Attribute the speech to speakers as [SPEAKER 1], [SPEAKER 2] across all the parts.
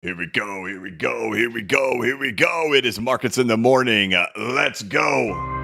[SPEAKER 1] Here we go, here we go, here we go, here we go. It is markets in the morning. Let's go.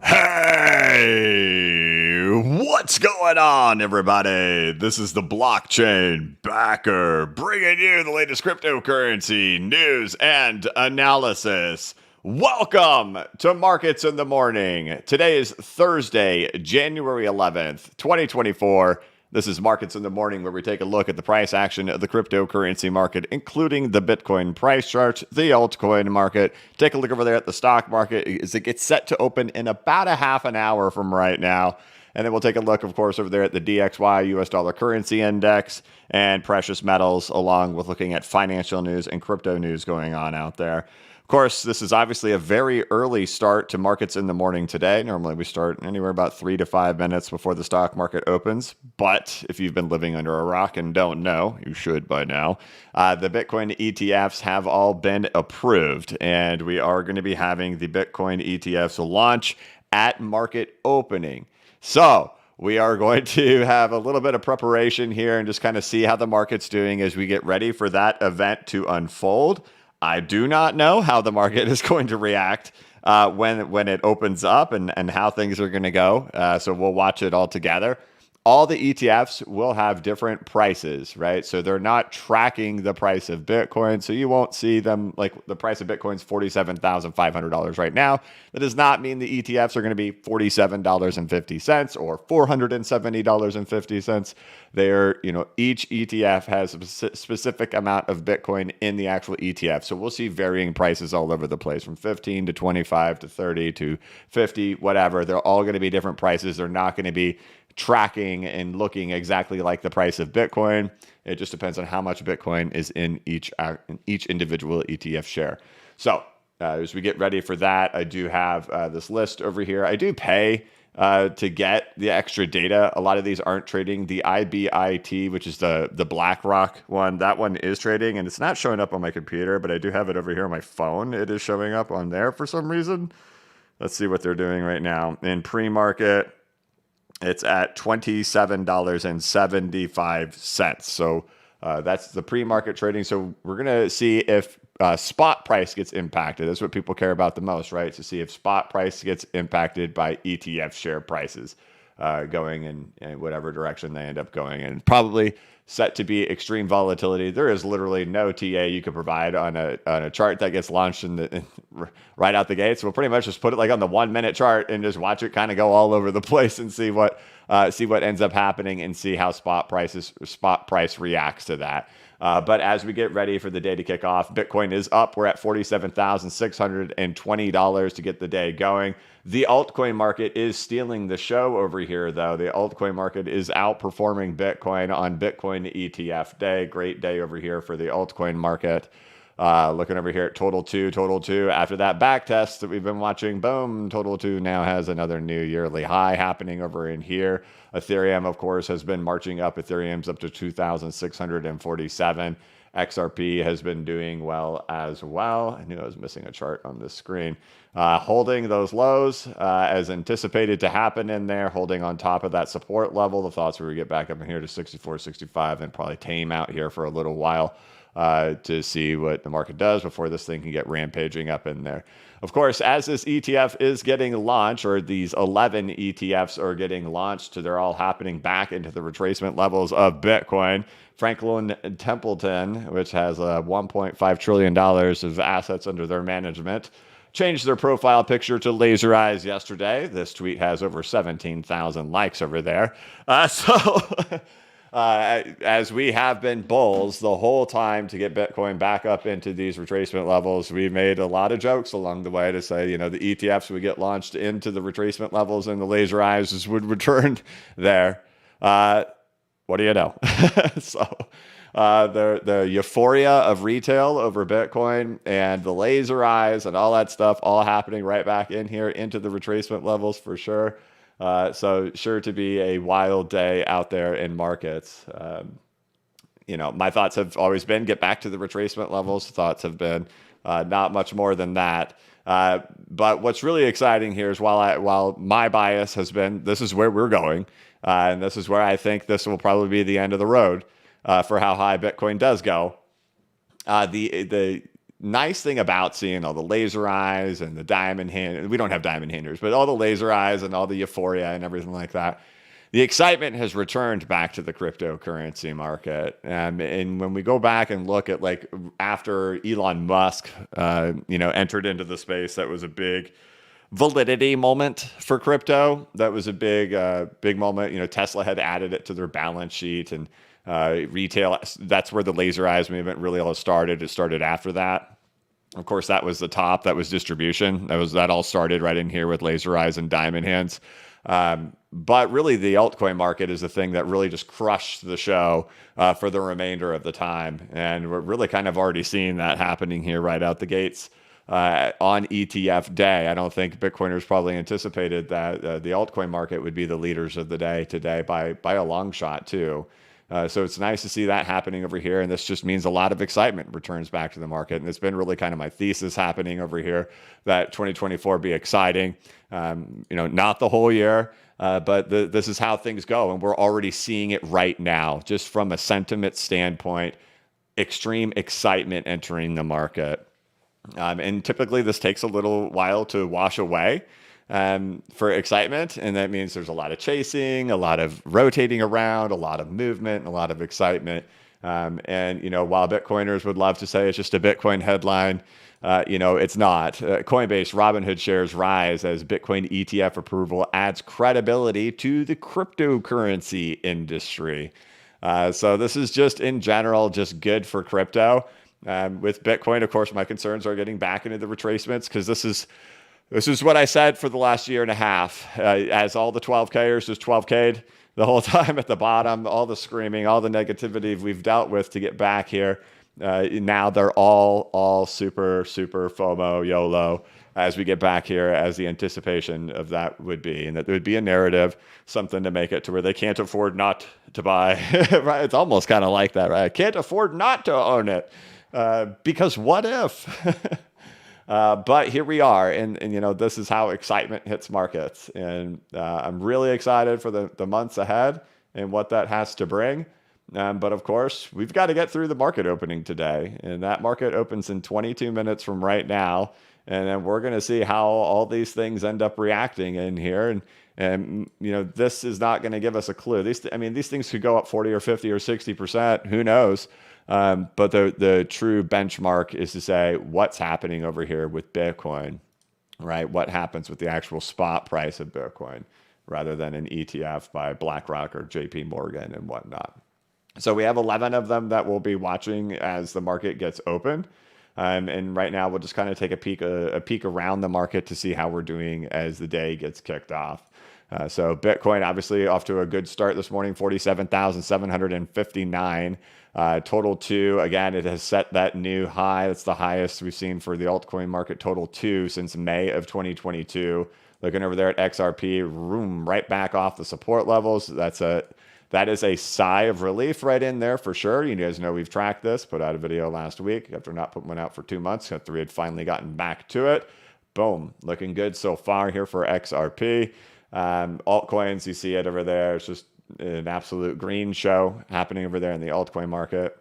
[SPEAKER 1] Hey, what's going on, everybody? This is the blockchain backer bringing you the latest cryptocurrency news and analysis. Welcome to Markets in the Morning. Today is Thursday, January 11th, 2024. This is Markets in the Morning, where we take a look at the price action of the cryptocurrency market, including the Bitcoin price chart, the altcoin market. Take a look over there at the stock market as it gets set to open in about a half an hour from right now. And then we'll take a look, of course, over there at the DXY US dollar currency index and precious metals, along with looking at financial news and crypto news going on out there. Of course, this is obviously a very early start to Markets in the Morning today. Normally we start anywhere about 3 to 5 minutes before the stock market opens. But if you've been living under a rock and don't know, you should by now, the Bitcoin ETFs have all been approved. And we are going to be having the Bitcoin ETFs launch at market opening. So we are going to have a little bit of preparation here and just kind of see how the market's doing as we get ready for that event to unfold. I do not know how the market is going to react when it opens up and how things are going to go. So we'll watch it all together. All the ETFs will have different prices, right? So they're not tracking the price of Bitcoin. So you won't see them, like the price of Bitcoin is $47,500 right now. That does not mean the ETFs are going to be $47.50 or $470.50. They're, each ETF has a specific amount of Bitcoin in the actual ETF. So we'll see varying prices all over the place, from 15 to 25 to 30 to 50, whatever. They're all going to be different prices. They're not going to be tracking and looking exactly like the price of Bitcoin. It just depends on how much Bitcoin is in each individual ETF share. So as we get ready for that, I do have this list over here. I do pay to get the extra data. A lot of these aren't trading. The IBIT, which is the BlackRock one, that one is trading, and it's not showing up on my computer, but I do have it over here on my phone. It is showing up on there for some reason. Let's see what they're doing right now. In pre-market, it's at $27.75. So that's the pre-market trading. So we're going to see if spot price gets impacted. That's what people care about the most, right? To see if spot price gets impacted by ETF share prices going in whatever direction they end up going. And probably set to be extreme volatility. There is literally no TA you can provide on a chart that gets launched right out the gate. So we'll pretty much just put it like on the 1 minute chart and just watch it kind of go all over the place and see what ends up happening and see how spot price reacts to that. But as we get ready for the day to kick off, Bitcoin is up. We're at $47,620 to get the day going. The altcoin market is stealing the show over here, though. The altcoin market is outperforming Bitcoin on Bitcoin ETF day. Great day over here for the altcoin market. Looking over here at Total 2. After that back test that we've been watching, boom, Total 2 now has another new yearly high happening over in here. Ethereum, of course, has been marching up. Ethereum's up to 2,647. XRP has been doing well as well. I knew I was missing a chart on this screen. Holding those lows as anticipated to happen in there, holding on top of that support level. The thoughts were we get back up in here to 64, 65 and probably tame out here for a little while to see what the market does before this thing can get rampaging up in there. Of course, as this ETF is getting launched, or these 11 ETFs are getting launched, so they're all happening back into the retracement levels of Bitcoin. Franklin Templeton, which has $1.5 trillion of assets under their management, changed their profile picture to laser eyes yesterday. This tweet has over 17,000 likes over there. As we have been bulls the whole time to get Bitcoin back up into these retracement levels, we made a lot of jokes along the way to say, the ETFs would get launched into the retracement levels and the laser eyes would return there. What do you know? The euphoria of retail over Bitcoin and the laser eyes and all that stuff all happening right back in here into the retracement levels for sure. So sure to be a wild day out there in markets. My thoughts have always been get back to the retracement levels. Thoughts have been Not much more than that. But what's really exciting here is while my bias has been this is where we're going, and this is where I think this will probably be the end of the road for how high Bitcoin does go. The nice thing about seeing all the laser eyes and the diamond hand, we don't have diamond handers, but all the laser eyes and all the euphoria and everything like that, the excitement has returned back to the cryptocurrency market. And when we go back and look at like after Elon Musk, entered into the space, that was a big validity moment for crypto. That was a big moment. Tesla had added it to their balance sheet, and retail. That's where the laser eyes movement really all started. It started after that. Of course, that was the top. That was distribution. That all started right in here with laser eyes and diamond hands. But really, the altcoin market is the thing that really just crushed the show for the remainder of the time. And we're really kind of already seeing that happening here right out the gates on ETF day. I don't think Bitcoiners probably anticipated that the altcoin market would be the leaders of the day today by a long shot, too. So it's nice to see that happening over here. And this just means a lot of excitement returns back to the market. And it's been really kind of my thesis happening over here that 2024 be exciting. Not the whole year, but this is how things go. And we're already seeing it right now, just from a sentiment standpoint, extreme excitement entering the market. And typically this takes a little while to wash away for excitement. And that means there's a lot of chasing, a lot of rotating around, a lot of movement, and a lot of excitement. While Bitcoiners would love to say it's just a Bitcoin headline, it's not. Coinbase Robinhood shares rise as Bitcoin ETF approval adds credibility to the cryptocurrency industry. So this is just in general, just good for crypto. With Bitcoin, of course, my concerns are getting back into the retracements because this is what I said for the last year and a half. As all the 12Kers just 12K'd the whole time at the bottom, all the screaming, all the negativity we've dealt with to get back here. Now they're all super, super FOMO, YOLO as we get back here, as the anticipation of that would be. And that there would be a narrative, something to make it to where they can't afford not to buy. Right? It's almost kind of like that, right? I can't afford not to own it because what if? But here we are, and this is how excitement hits markets, and I'm really excited for the months ahead and what that has to bring. But of course, we've got to get through the market opening today, and that market opens in 22 minutes from right now, and then we're going to see how all these things end up reacting in here, and this is not going to give us a clue. These things could go up 40 or 50 or 60%. Who knows? But the true benchmark is to say what's happening over here with Bitcoin, right? What happens with the actual spot price of Bitcoin rather than an ETF by BlackRock or JP Morgan and whatnot. So we have 11 of them that we'll be watching as the market gets open. And right now we'll just kind of take a peek around the market to see how we're doing as the day gets kicked off. So Bitcoin obviously off to a good start this morning, 47,759. Total 2, again, it has set that new high. That's the highest we've seen for the altcoin market, total 2 since May of 2022. Looking over there at XRP, right back off the support levels. That is a sigh of relief right in there for sure. You guys know we've tracked this, put out a video last week after not putting one out for 2 months after we had finally gotten back to it. Boom, looking good so far here for XRP. Altcoins, you see it over there. It's just an absolute green show happening over there in the altcoin market.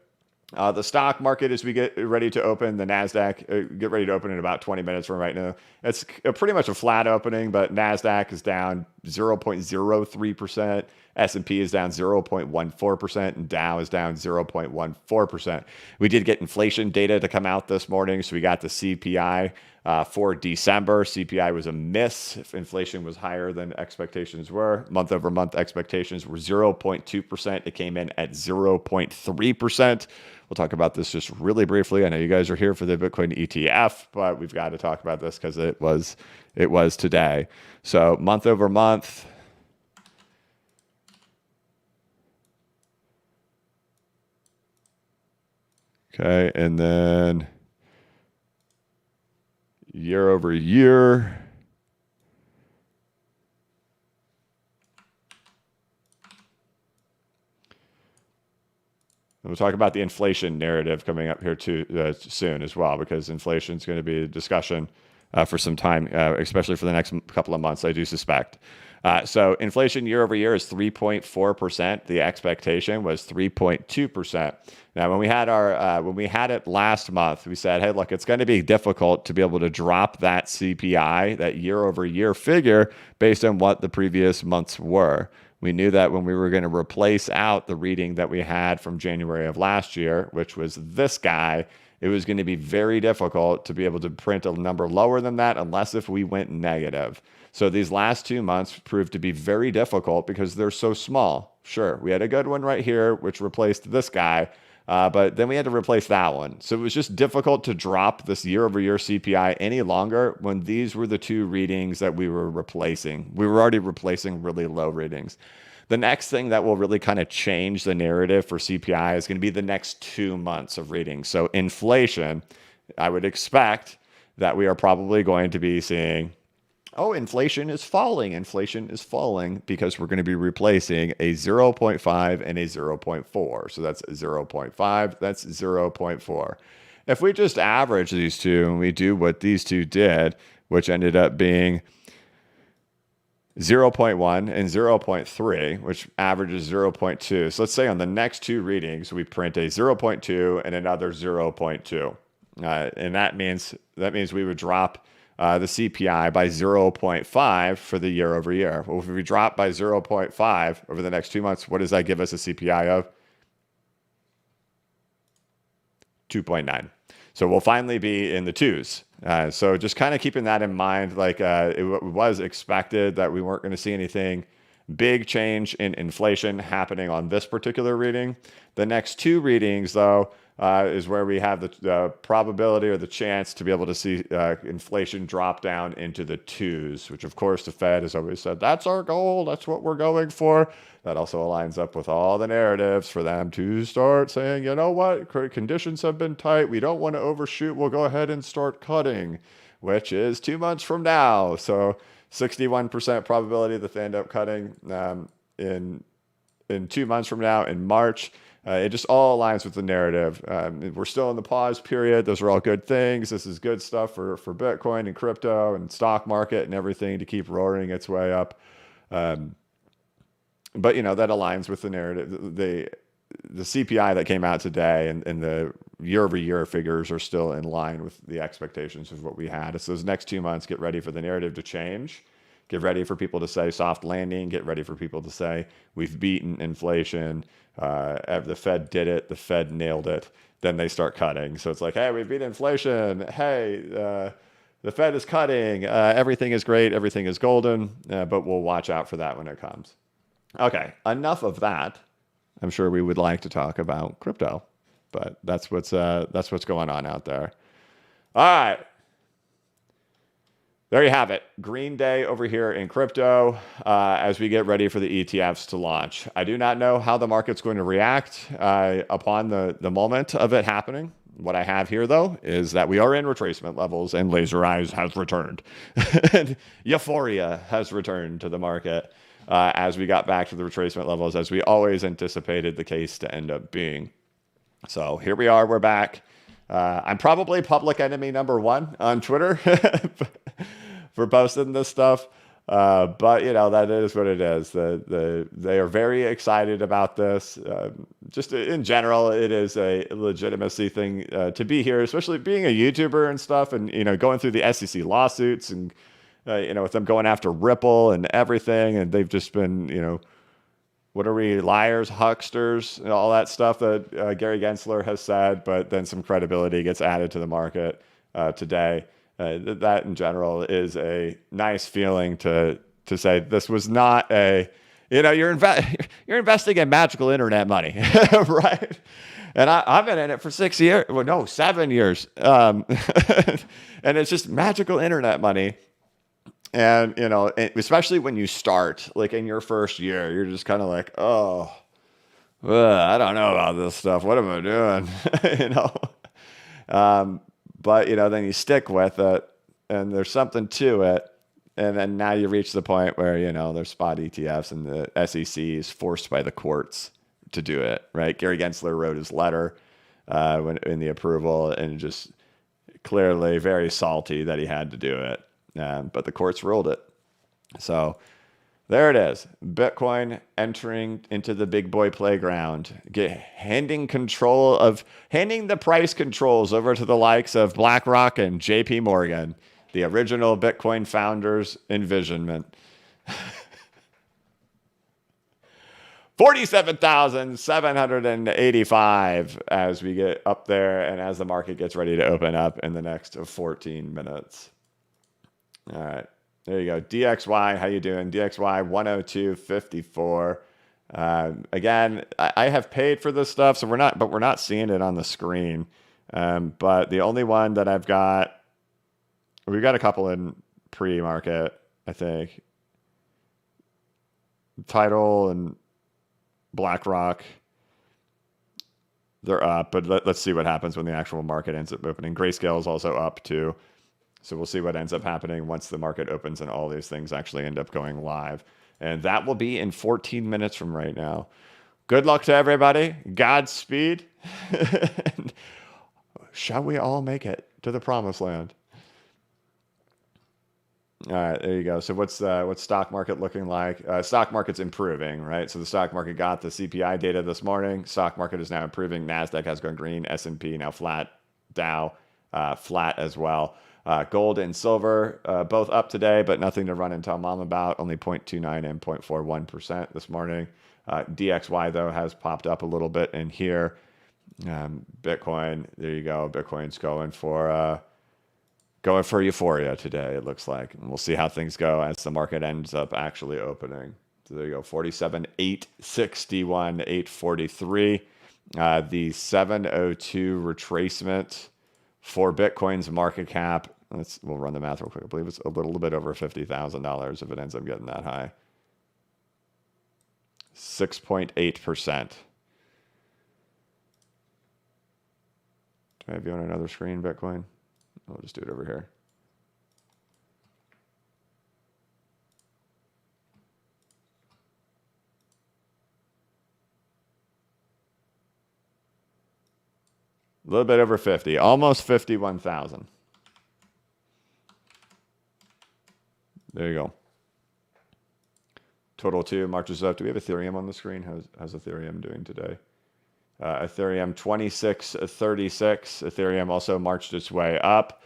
[SPEAKER 1] The stock market, as we get ready to open, the NASDAQ, get ready to open in about 20 minutes from right now. It's pretty much a flat opening, but NASDAQ is down 0.03%. S&P is down 0.14%, and Dow is down 0.14%. We did get inflation data to come out this morning, so we got the CPI for December. CPI was a miss. If inflation was higher than expectations were, month-over-month expectations were 0.2%. It came in at 0.3%. We'll talk about this just really briefly. I know you guys are here for the Bitcoin ETF, but we've got to talk about this because it was today. So month-over-month. Okay, and then year over year. We'll talk about the inflation narrative coming up here too soon as well, because inflation is going to be a discussion for some time, especially for the next couple of months, I do suspect. So inflation year over year is 3.4%. The expectation was 3.2%. Now, when we had it last month, we said, hey, look, it's going to be difficult to be able to drop that CPI, that year over year figure, based on what the previous months were. We knew that when we were going to replace out the reading that we had from January of last year, which was this guy, it was going to be very difficult to be able to print a number lower than that unless if we went negative. So these last 2 months proved to be very difficult because they're so small. Sure, we had a good one right here, which replaced this guy, but then we had to replace that one. So it was just difficult to drop this year-over-year CPI any longer when these were the two readings that we were replacing. We were already replacing really low readings. The next thing that will really kind of change the narrative for CPI is going to be the next 2 months of readings. So inflation, I would expect that we are probably going to be seeing, oh, inflation is falling. Inflation is falling because we're going to be replacing a 0.5 and a 0.4. So that's 0.5, that's 0.4. If we just average these two and we do what these two did, which ended up being 0.1 and 0.3, which averages 0.2. So let's say on the next two readings, we print a 0.2 and another 0.2. And that means we would drop the CPI by 0.5 for the year over year. Well, if we drop by 0.5 over the next 2 months, what does that give us a CPI of? 2.9. So we'll finally be in the twos. So just kind of keeping that in mind, like it was expected that we weren't going to see anything big change in inflation happening on this particular reading. The next two readings, though, is where we have the probability or the chance to be able to see inflation drop down into the twos, which of course the Fed has always said, that's our goal, that's what we're going for. That also aligns up with all the narratives for them to start saying, you know what, conditions have been tight, we don't want to overshoot, we'll go ahead and start cutting, which is 2 months from now. So 61% probability that they end up cutting in 2 months from now in March. It just all aligns with the narrative. We're still in the pause period. Those are all good things. This is good stuff for Bitcoin and crypto and stock market and everything to keep roaring its way up. But, you know, that aligns with the narrative. The CPI that came out today and the year-over-year figures are still in line with the expectations of what we had. So those next 2 months, get ready for the narrative to change. Get ready for people to say soft landing. Get ready for people to say we've beaten inflation. The Fed did it. The Fed nailed it. Then they start cutting. So it's like, hey, we beat inflation. Hey, the Fed is cutting. Everything is great. Everything is golden. But we'll watch out for that when it comes. Okay, enough of that. I'm sure we would like to talk about crypto, but that's what's going on out there. All right. There you have it. Green day over here in crypto as we get ready for the ETFs to launch. I do not know how the market's going to react upon the moment of it happening. What I have here, though, is that we are in retracement levels and laser eyes has returned. And euphoria has returned to the market as we got back to the retracement levels, as we always anticipated the case to end up being. So here we are. We're back. I'm probably public enemy number one on Twitter for posting this stuff. But, you know, that is what it is. They are very excited about this. Just in general, it is a legitimacy thing to be here, especially being a YouTuber and stuff and, you know, going through the SEC lawsuits and, you know, with them going after Ripple and everything. And they've just been, you know, what are we, liars, hucksters, and all that stuff that Gary Gensler has said, but then some credibility gets added to the market today. That in general is a nice feeling to say this was not a, you know, you're investing in magical internet money, right? And I've been in it for 6 years, well, no, 7 years. And it's just magical internet money. And, you know, especially when you start, like in your first year, you're just kind of like, oh, I don't know about this stuff. What am I doing? You know? But, you know, then you stick with it and there's something to it. And then now you reach the point where, you know, there's spot ETFs and the SEC is forced by the courts to do it, right? Gary Gensler wrote his letter when in the approval, and just clearly very salty that he had to do it. But the courts ruled it. So there it is. Bitcoin entering into the big boy playground, handing the price controls over to the likes of BlackRock and JP Morgan, the original Bitcoin founders' envisionment. 47,785 as we get up there and as the market gets ready to open up in the next 14 minutes. All right. There you go. DXY, how you doing? DXY 102.54. Again, I have paid for this stuff, so we're not seeing it on the screen. But the only one that we've got a couple in pre-market, I think. Tidal and BlackRock, they're up, but let's see what happens when the actual market ends up opening. Grayscale is also up too. So we'll see what ends up happening once the market opens and all these things actually end up going live. And that will be in 14 minutes from right now. Good luck to everybody. Godspeed. Shall we all make it to the promised land? All right, there you go. So what's stock market looking like? Stock market's improving, right? So the stock market got the CPI data this morning. Stock market is now improving. NASDAQ has gone green. S&P now flat. Dow flat as well. Gold and silver both up today, but nothing to run and tell mom about. Only 0.29 and 0.41% this morning. DXY, though, has popped up a little bit in here. Bitcoin, there you go. Bitcoin's going for euphoria today, it looks like. And we'll see how things go as the market ends up actually opening. So there you go, 47,861, 843. The 702 retracement for Bitcoin's market cap. We'll run the math real quick. I believe it's a little bit over $50,000 if it ends up getting that high. 6.8%. Do I have you on another screen, Bitcoin? I'll just do it over here. A little bit over 50, almost 51,000. There you go. Total 2 marches up. Do we have Ethereum on the screen? How's Ethereum doing today? Ethereum 2636. Ethereum also marched its way up.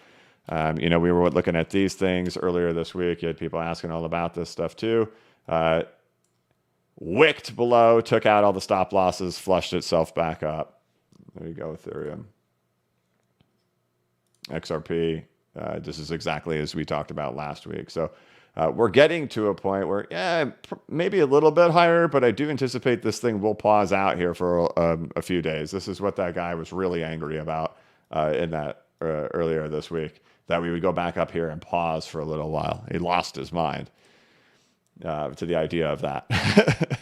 [SPEAKER 1] We were looking at these things earlier this week. You had people asking all about this stuff too. Wicked below, took out all the stop losses, flushed itself back up. There you go, Ethereum. XRP, this is exactly as we talked about last week. So we're getting to a point where, maybe a little bit higher, but I do anticipate this thing will pause out here for a few days. This is what that guy was really angry about in that earlier this week, that we would go back up here and pause for a little while. He lost his mind to the idea of that.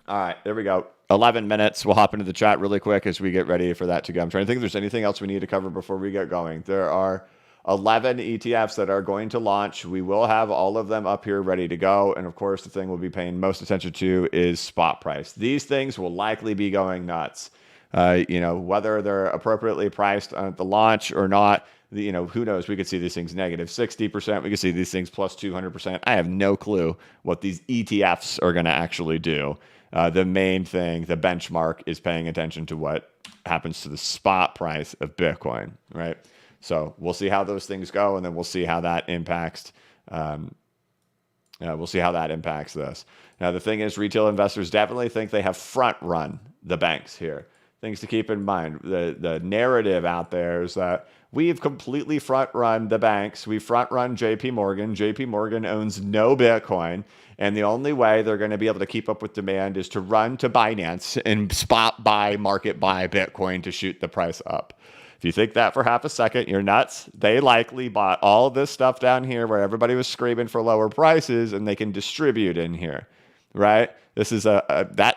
[SPEAKER 1] All right, there we go. 11 minutes. We'll hop into the chat really quick as we get ready for that to go. I'm trying to think if there's anything else we need to cover before we get going. There are 11 ETFs that are going to launch. We will have all of them up here ready to go. And of course, the thing we'll be paying most attention to is spot price. These things will likely be going nuts. Whether they're appropriately priced at the launch or not, who knows? We could see these things negative 60%. We could see these things plus 200%. I have no clue what these ETFs are going to actually do. The main thing, the benchmark, is paying attention to what happens to the spot price of Bitcoin, right? So we'll see how those things go, and then we'll see how that impacts. We'll see how that impacts this. Now, the thing is, retail investors definitely think they have front run the banks here. Things to keep in mind. The narrative out there is that we've completely front run the banks. We front run JP Morgan. JP Morgan owns no Bitcoin. And the only way they're going to be able to keep up with demand is to run to Binance and spot buy, market buy Bitcoin to shoot the price up. If you think that for half a second, you're nuts. They likely bought all this stuff down here where everybody was screaming for lower prices, and they can distribute in here, right? This is that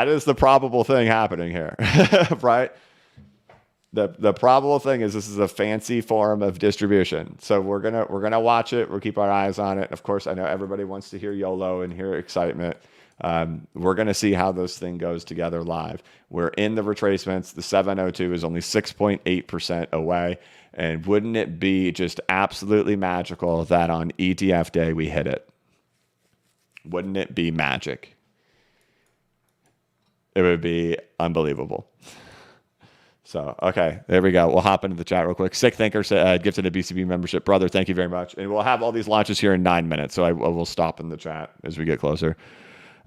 [SPEAKER 1] is the probable thing happening here, right? The probable thing is this is a fancy form of distribution. So we're gonna watch it. We'll keep our eyes on it. Of course, I know everybody wants to hear YOLO and hear excitement. We're gonna see how this thing goes together live. We're in the retracements. The 702 is only 6.8% away. And wouldn't it be just absolutely magical that on ETF day we hit it? Wouldn't it be magic? It would be unbelievable. So, okay, there we go. We'll hop into the chat real quick. Sick Thinker gifted a BCB membership. Brother, thank you very much. And we'll have all these launches here in 9 minutes, so I will stop in the chat as we get closer.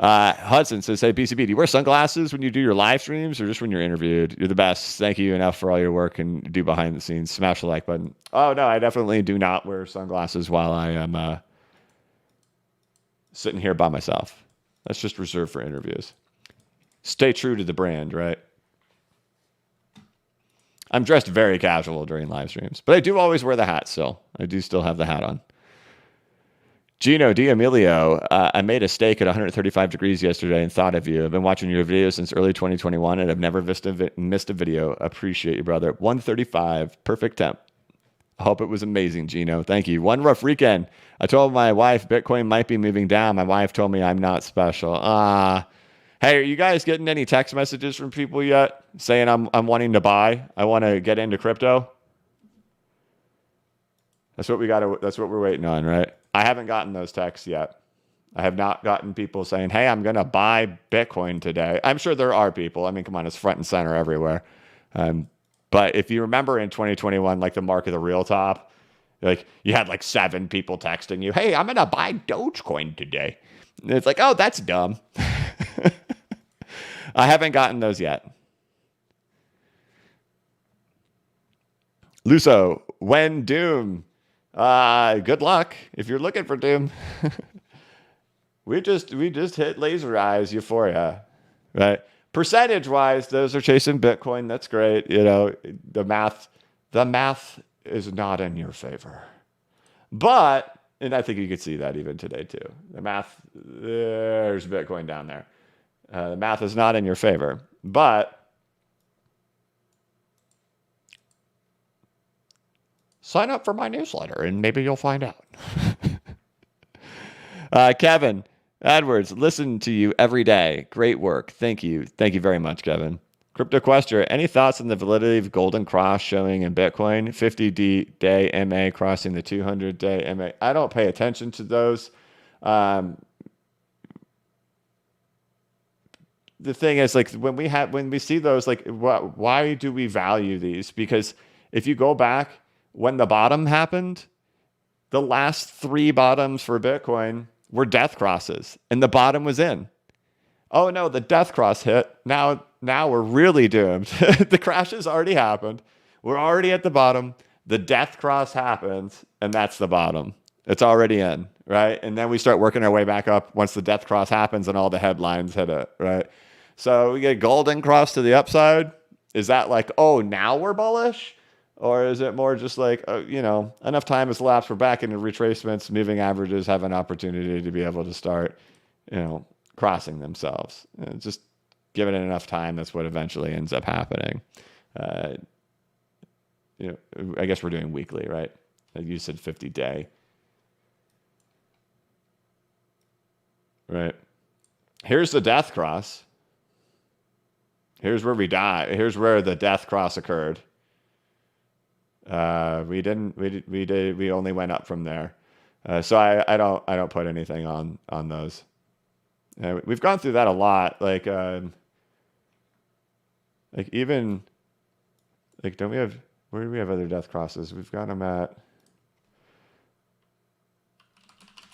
[SPEAKER 1] Hudson says, hey, BCB, do you wear sunglasses when you do your live streams or just when you're interviewed? You're the best. Thank you enough for all your work and do behind the scenes. Smash the like button. Oh, no, I definitely do not wear sunglasses while I am sitting here by myself. That's just reserved for interviews. Stay true to the brand, right? I'm dressed very casual during live streams, but I do always wear the hat still. I do still have the hat on. Gino D'Amelio, I made a steak at 135 degrees yesterday and thought of you. I've been watching your videos since early 2021 and I've never missed a video. Appreciate you, brother. 135, perfect temp. I hope it was amazing, Gino. Thank you. One rough weekend. I told my wife Bitcoin might be moving down. My wife told me I'm not special. Hey, are you guys getting any text messages from people yet saying I'm wanting to buy? I want to get into crypto. That's what we're waiting on, right? I haven't gotten those texts yet. I have not gotten people saying, hey, I'm going to buy Bitcoin today. I'm sure there are people. I mean, come on, it's front and center everywhere. But if you remember in 2021, like the mark of the real top, like you had like 7 people texting you, hey, I'm going to buy Dogecoin today. And it's like, oh, that's dumb. I haven't gotten those yet. Luso, when Doom? Good luck if you're looking for Doom. we just hit laser eyes euphoria, right? Percentage wise, those are chasing Bitcoin. That's great. You know, the math is not in your favor. But, and I think you could see that even today too. The math, there's Bitcoin down there. The math is not in your favor, but sign up for my newsletter and maybe you'll find out. Kevin Edwards, listen to you every day. Great work. Thank you. Thank you very much, Kevin. Crypto Question, any thoughts on the validity of Golden Cross showing in Bitcoin? 50-day MA crossing the 200-day MA. I don't pay attention to those. The thing is, like, when we see those, like, why do we value these? Because if you go back when the bottom happened, the last 3 bottoms for Bitcoin were death crosses, and the bottom was in. Oh no, the death cross hit. Now we're really doomed. The crash has already happened. We're already at the bottom. The death cross happens, and that's the bottom. It's already in, right? And then we start working our way back up once the death cross happens and all the headlines hit it, right? So we get golden cross to the upside. Is that like, oh, now we're bullish? Or is it more just like, enough time has elapsed, we're back into retracements, moving averages have an opportunity to be able to start, crossing themselves. Just given it enough time, that's what eventually ends up happening. I guess we're doing weekly, right? Like you said, 50-day. Right. Here's the death cross. Here's where we die. Here's where the death cross occurred. We only went up from there. So I don't put anything on those. We've gone through that a lot. Like even don't we have, where do we have other death crosses? We've got them at,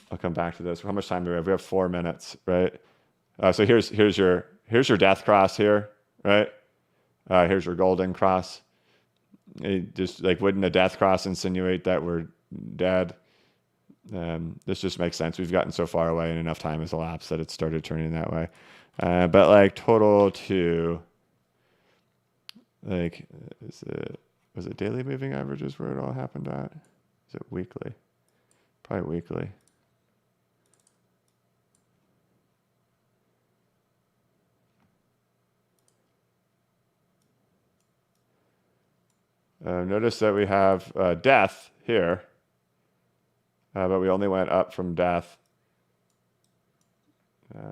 [SPEAKER 1] I'll come back to this. How much time do we have? We have 4 minutes, right? So here's your death cross here, right? Here's your golden cross. It just wouldn't a death cross insinuate that we're dead? This just makes sense. We've gotten so far away and enough time has elapsed that it started turning that way. But total to was it daily moving averages where it all happened at? Is it weekly? Probably weekly. Notice that we have death here, but we only went up from death.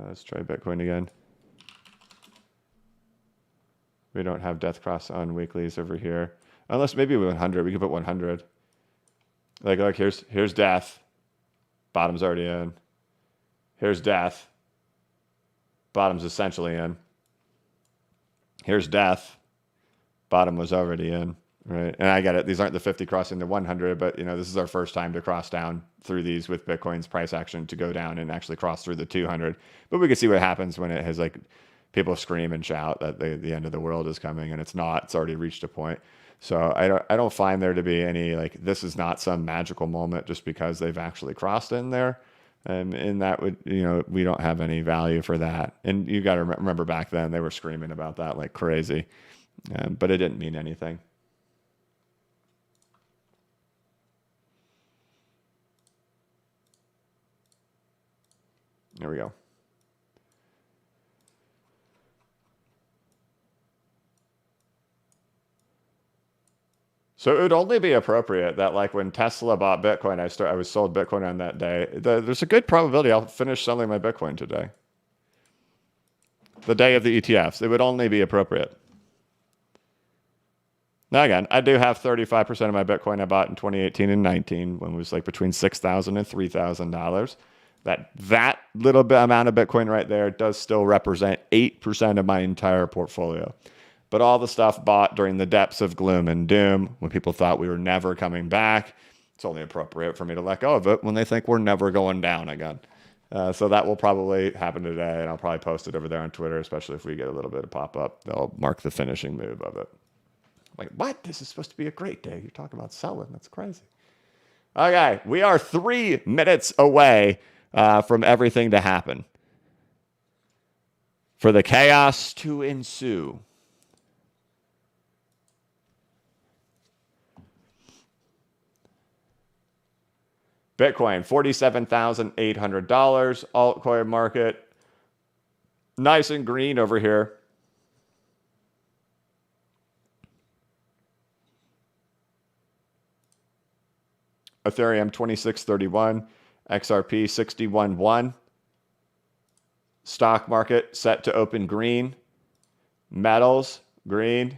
[SPEAKER 1] Let's try Bitcoin again. We don't have death cross on weeklies over here. Unless maybe 100. We could put 100. Like here's death. Bottom's already in. Here's death. Bottom's essentially in. Here's death. Bottom was already in. Right. And I get it. These aren't the 50 crossing the 100, but this is our first time to cross down through these with Bitcoin's price action to go down and actually cross through the 200. But we can see what happens when it has like people scream and shout that the end of the world is coming, and it's not. It's already reached a point. So I don't find there to be any like this is not some magical moment just because they've actually crossed in there. And that would, we don't have any value for that. And you got to remember back then they were screaming about that like crazy, but it didn't mean anything. There we go. So it would only be appropriate that like when Tesla bought Bitcoin, I was sold Bitcoin on that day. There's a good probability I'll finish selling my Bitcoin today. The day of the ETFs. It would only be appropriate. Now again, I do have 35% of my Bitcoin I bought in 2018 and 19 when it was like between $6,000 and $3,000. That little bit amount of Bitcoin right there does still represent 8% of my entire portfolio. But all the stuff bought during the depths of gloom and doom, when people thought we were never coming back, it's only appropriate for me to let go of it when they think we're never going down again. So that will probably happen today, and I'll probably post it over there on Twitter, especially if we get a little bit of pop-up. They'll mark the finishing move of it. Like, what? This is supposed to be a great day. You're talking about selling. That's crazy. Okay, we are 3 minutes away from everything to happen. For the chaos to ensue. Bitcoin, $47,800. Altcoin market, nice and green over here. Ethereum, 2631. XRP, 61.1. Stock market set to open green. Metals, green.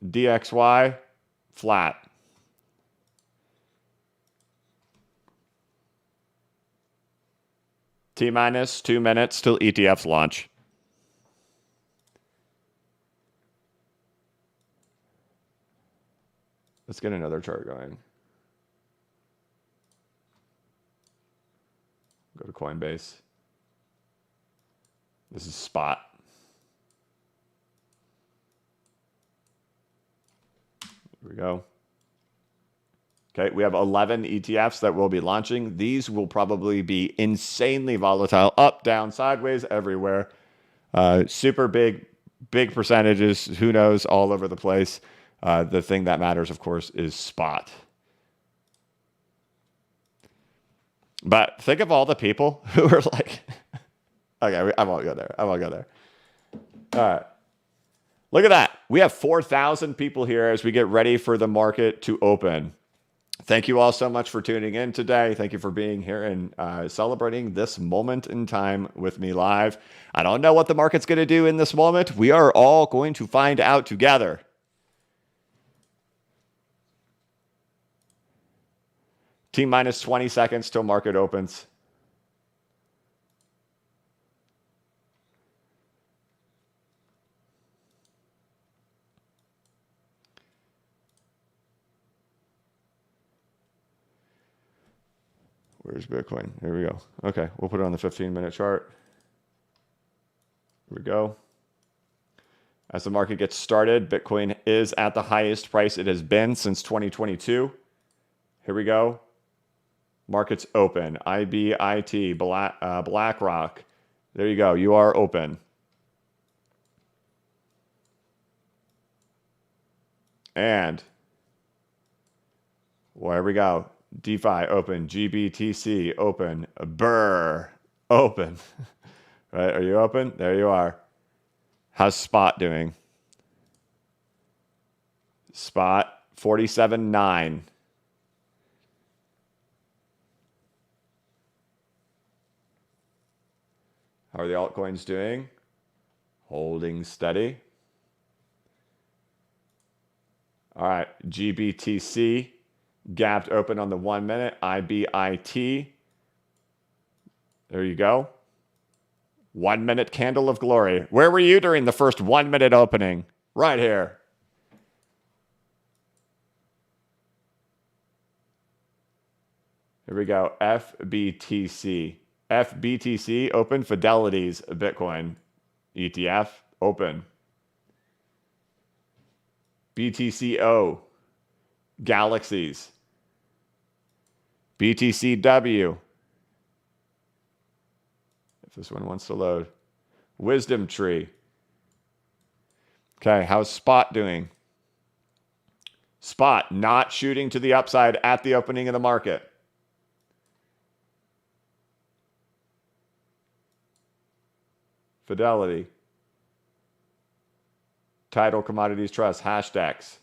[SPEAKER 1] DXY, flat. T-minus 2 minutes till ETFs launch. Let's get another chart going. Go to Coinbase. This is spot. Here we go. Okay, we have 11 ETFs that will be launching. These will probably be insanely volatile, up, down, sideways, everywhere. Super big percentages, who knows, all over the place. The thing that matters, of course, is spot. But think of all the people who are like, okay, I won't go there. All right. Look at that. We have 4,000 people here as we get ready for the market to open. Thank you all so much for tuning in today. Thank you for being here and celebrating this moment in time with me live. I don't know what the market's going to do in this moment. We are all going to find out together. T-minus 20 seconds till market opens. Where's Bitcoin? Here we go. Okay, we'll put it on the 15-minute chart. Here we go. As the market gets started, Bitcoin is at the highest price it has been since 2022. Here we go. Markets open. IBIT, BlackRock. There you go. You are open. And where we go. DeFi open. GBTC open. Burr open. Right? Are you open? There you are. How's spot doing? Spot 47.9. How are the altcoins doing? Holding steady. All right, GBTC gapped open on the 1 minute. IBIT. There you go. 1 minute candle of glory. Where were you during the first 1 minute opening? Right here. Here we go. FBTC. FBTC open. Fidelity's Bitcoin ETF open. BTCO. Galaxies. BTCW. If this one wants to load. Wisdom Tree. Okay, how's Spot doing? Spot not shooting to the upside at the opening of the market. Fidelity. Tidal Commodities Trust. Hashdex.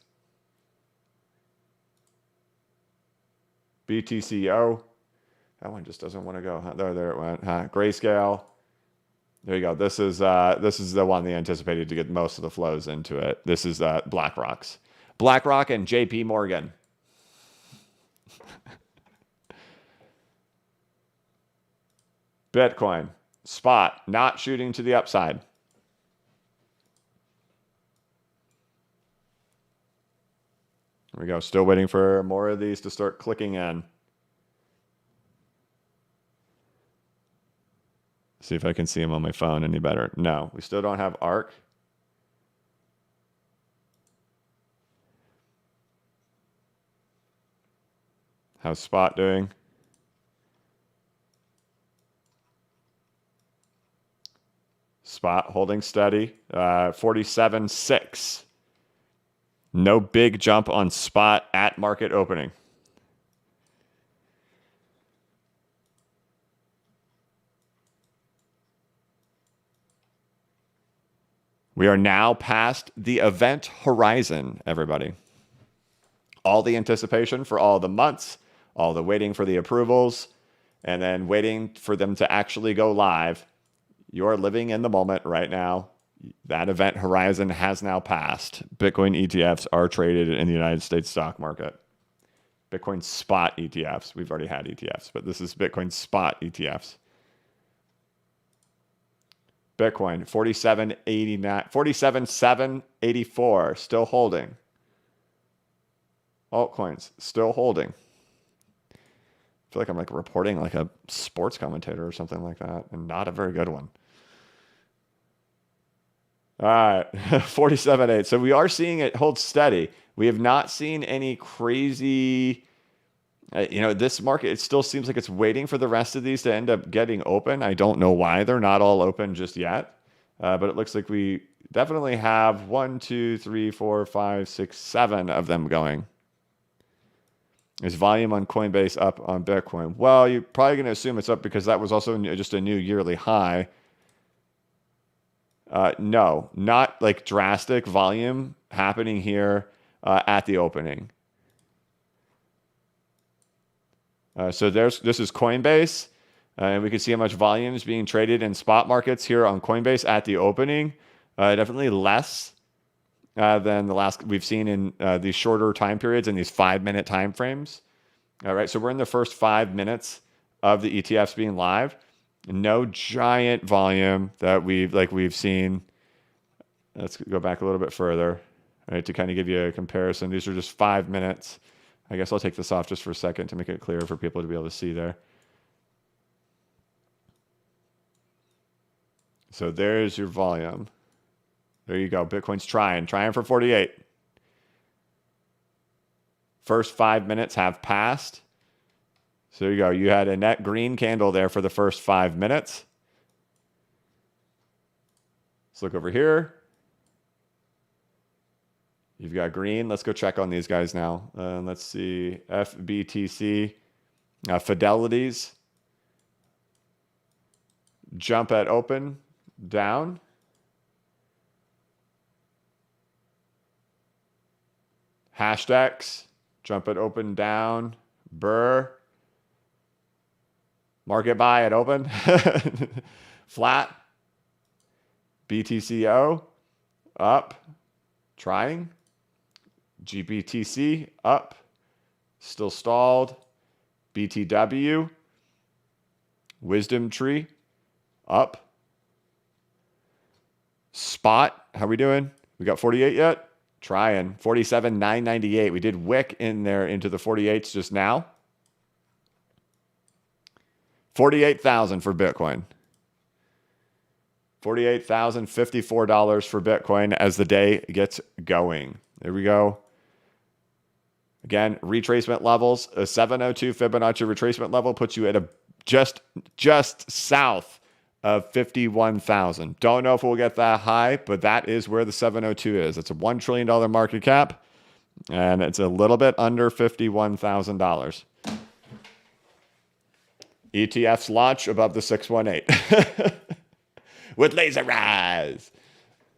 [SPEAKER 1] BTCO. That one just doesn't want to go. There it went. Grayscale. There you go. This is the one they anticipated to get most of the flows into it. This is BlackRock's. BlackRock and JP Morgan. Bitcoin. Spot not shooting to the upside. There we go. Still waiting for more of these to start clicking in. See if I can see them on my phone any better. No, we still don't have ARC. How's Spot doing? Spot holding steady. 47.6. No big jump on Spot at market opening. We are now past the event horizon, everybody. All the anticipation for all the months, all the waiting for the approvals, and then waiting for them to actually go live. You are living in the moment right now. That event horizon has now passed. Bitcoin ETFs are traded in the United States stock market. Bitcoin spot ETFs. We've already had ETFs, but this is Bitcoin spot ETFs. Bitcoin 47.89, 47.784, still holding. Altcoins still holding. I feel like I'm like reporting like a sports commentator or something like that, and not a very good one. All right, 47.8. So we are seeing it hold steady. We have not seen any crazy, this market, it still seems like it's waiting for the rest of these to end up getting open. I don't know why they're not all open just yet, but it looks like we definitely have 1, 2, 3, 4, 5, 6, 7 of them going. Is volume on Coinbase up on Bitcoin? Well, you're probably going to assume it's up because that was also just a new yearly high. No, not like drastic volume happening here at the opening. So this is Coinbase, and we can see how much volume is being traded in spot markets here on Coinbase at the opening. Definitely less than the last we've seen in these shorter time periods and these 5-minute time frames. All right, so we're in the first 5 minutes of the ETFs being live. No giant volume that we've seen. Let's go back a little bit further, right, to kind of give you a comparison. These are just 5 minutes. I guess I'll take this off just for a second to make it clear for people to be able to see there. So there's your volume. There you go. Bitcoin's trying for 48. First 5 minutes have passed. So there you go. You had a net green candle there for the first 5 minutes. Let's look over here. You've got green. Let's go check on these guys now. Let's see. FBTC. Fidelities. Jump at open. Down. Hashtags, jump it open, down, burr. Market buy at open, flat, BTCO, up, trying, GBTC, up, still stalled, BTW, Wisdom Tree, up, Spot, how we doing? We got 48 yet? Trying, 47,998. We did wick in there into the 48s just now. 48,000 for Bitcoin. $48,054 for Bitcoin as the day gets going. There we go. Again, retracement levels. A 702 Fibonacci retracement level puts you at a just south of 51,000. Don't know if we'll get that high, but that is where the 702 is. It's a $1 trillion market cap, and it's a little bit under $51,000. ETFs launch above the 618 with laser eyes.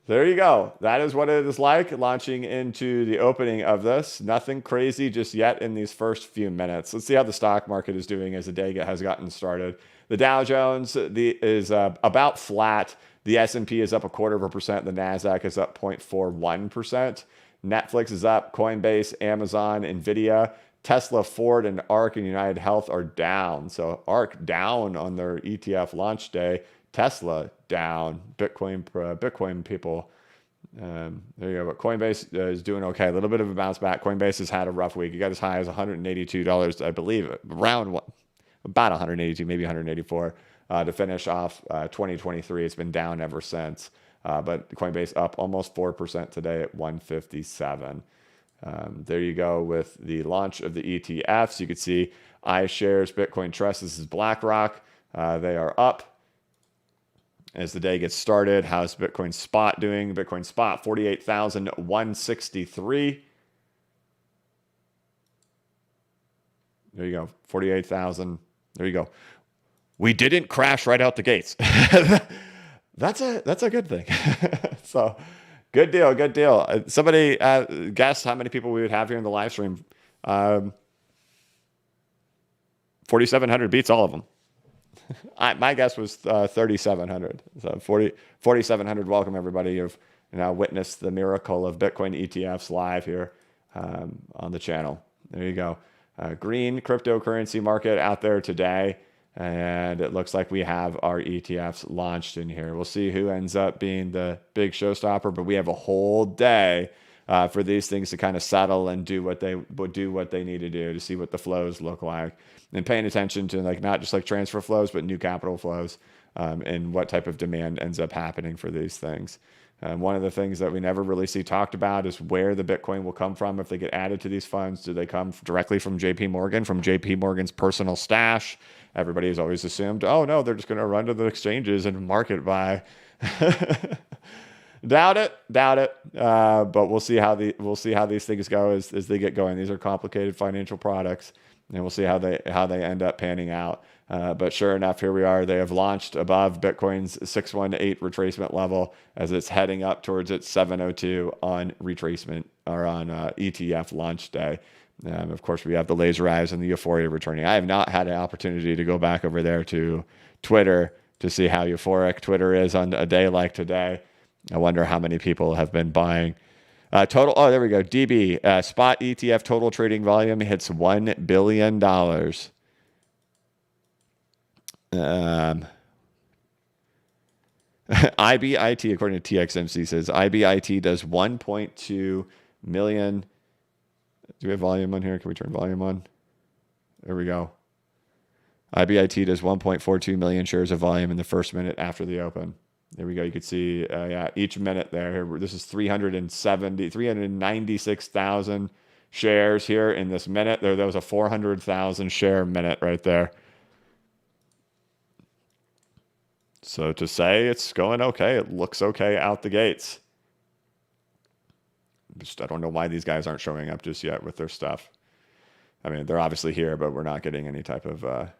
[SPEAKER 1] There you go. That is what it is like launching into the opening of this. Nothing crazy just yet in these first few minutes. Let's see how the stock market is doing as the day has gotten started. The Dow Jones is about flat. The S&P is up 0.25%. The NASDAQ is up 0.41%. Netflix is up. Coinbase, Amazon, NVIDIA, Tesla, Ford, and ARK and United Health are down. So ARK down on their ETF launch day. Tesla down. Bitcoin people. There you go. But Coinbase is doing okay. A little bit of a bounce back. Coinbase has had a rough week. It got as high as $182, I believe, around about 182, maybe 184 to finish off 2023. It's been down ever since. But Coinbase up almost 4% today at 157. There you go with the launch of the ETFs. You can see iShares, Bitcoin Trust. This is BlackRock. They are up as the day gets started. How's Bitcoin Spot doing? Bitcoin Spot, 48,163. There you go, 48,000. There you go. We didn't crash right out the gates. That's a good thing. So good deal, good deal. Somebody guess how many people we would have here in the live stream. 4,700 beats all of them. My guess was 3,700. So 4,700. Welcome everybody. You've now witnessed the miracle of Bitcoin ETFs live here on the channel. There you go. Green cryptocurrency market out there today. And it looks like we have our ETFs launched in here. We'll see who ends up being the big showstopper, but we have a whole day for these things to kind of settle and do what they need to do to see what the flows look like, and paying attention to not just transfer flows, but new capital flows and what type of demand ends up happening for these things. One of the things that we never really see talked about is where the Bitcoin will come from if they get added to these funds. Do they come directly from JP Morgan, from JP Morgan's personal stash? Everybody has always assumed, oh no, they're just going to run to the exchanges and market buy. Doubt it. But we'll see how these things go as they get going. These are complicated financial products, and we'll see how they end up panning out. But sure enough, here we are. They have launched above Bitcoin's 618 retracement level as it's heading up towards its 702 on retracement or on ETF launch day. Of course, we have the laser eyes and the euphoria returning. I have not had an opportunity to go back over there to Twitter to see how euphoric Twitter is on a day like today. I wonder how many people have been buying. Total. Oh, there we go. DB spot ETF total trading volume hits $1 billion. IBIT, according to TXMC, says IBIT does 1.2 million. Do we have volume on here? Can we turn volume on? There we go. IBIT does 1.42 million shares of volume in the first minute after the open. There we go. You can see, each minute there. This is 396,000 shares here in this minute. There was a 400,000 share minute right there. So to say it's going okay, it looks okay out the gates. I don't know why these guys aren't showing up just yet with their stuff. I mean, they're obviously here, but we're not getting any type of.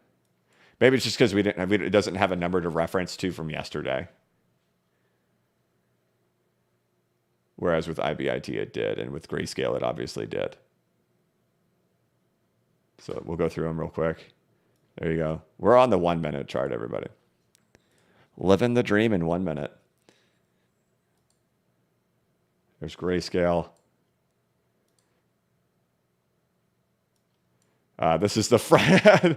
[SPEAKER 1] Maybe it's just because it doesn't have a number to reference to from yesterday. Whereas with IBIT it did, and with Grayscale it obviously did. So we'll go through them real quick. There you go. We're on the 1 minute chart, everybody. Living the dream in 1 minute. There's Grayscale. This is the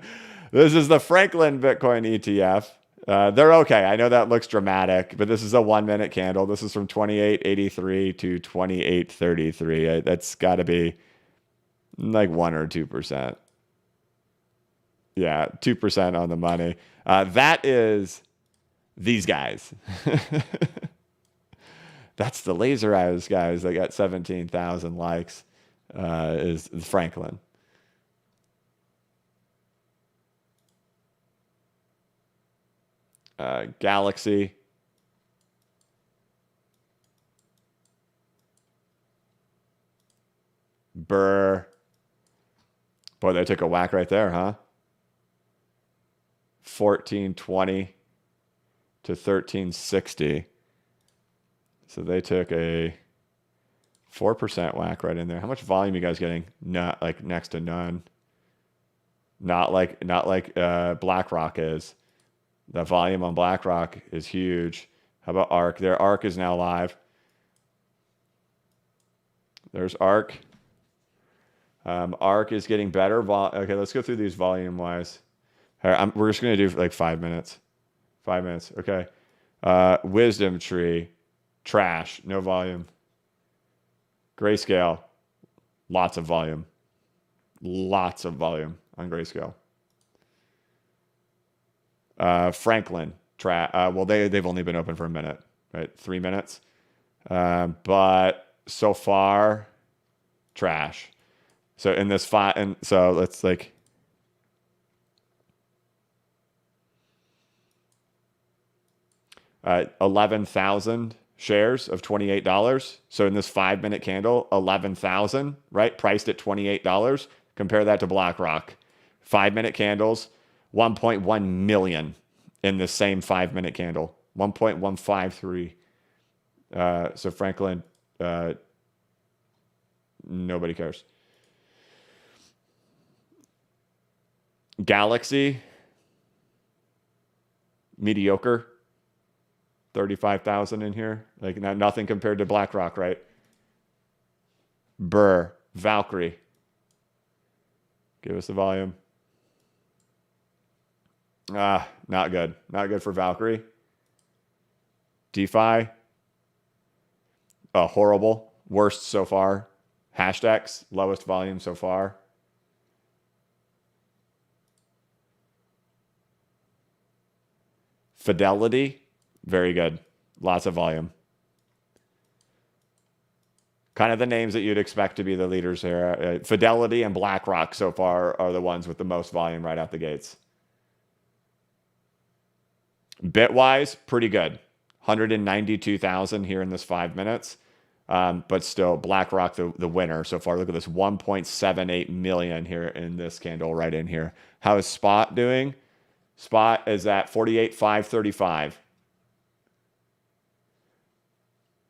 [SPEAKER 1] this is the Franklin Bitcoin ETF. They're okay. I know that looks dramatic, but this is a 1 minute candle. This is from 28.83 to 28.33. That's got to be like 1 or 2%. Yeah, 2% on the money. That is these guys. That's the laser eyes guys that got 17,000 likes. Is Franklin. Galaxy. Burr. Boy, they took a whack right there, huh? 1420 to 1360. So they took a 4% whack right in there. How much volume you guys getting? Not like next to none. Not like BlackRock is. The volume on BlackRock is huge. How about ARK? Their ARK is now live. There's ARK. ARK is getting better. Okay, let's go through these volume-wise. We're just going to do like 5 minutes. 5 minutes. Okay. Wisdom Tree. Trash. No volume. Grayscale. Lots of volume. Lots of volume on Grayscale. Franklin. Well, they've only been open for a minute, right? 3 minutes. But so far, trash. So in this so let's like 11,000 shares of $28. So in this 5 minute candle, 11,000, right? Priced at $28. Compare that to BlackRock. 5 minute candles, 1.1 million in the same 5 minute candle. 1.153. So Franklin, nobody cares. Galaxy, mediocre. 35,000 in here. Like nothing compared to BlackRock, right? Burr, Valkyrie. Give us the volume. Not good. Not good for Valkyrie. DeFi. Horrible. Worst so far. Hashdex, lowest volume so far. Fidelity, very good. Lots of volume. Kind of the names that you'd expect to be the leaders here. Fidelity and BlackRock so far are the ones with the most volume right out the gates. Bitwise, pretty good. 192,000 here in this 5 minutes. But still, BlackRock, the winner so far. Look at this, 1.78 million here in this candle right in here. How is Spot doing? Spot is at 48,535.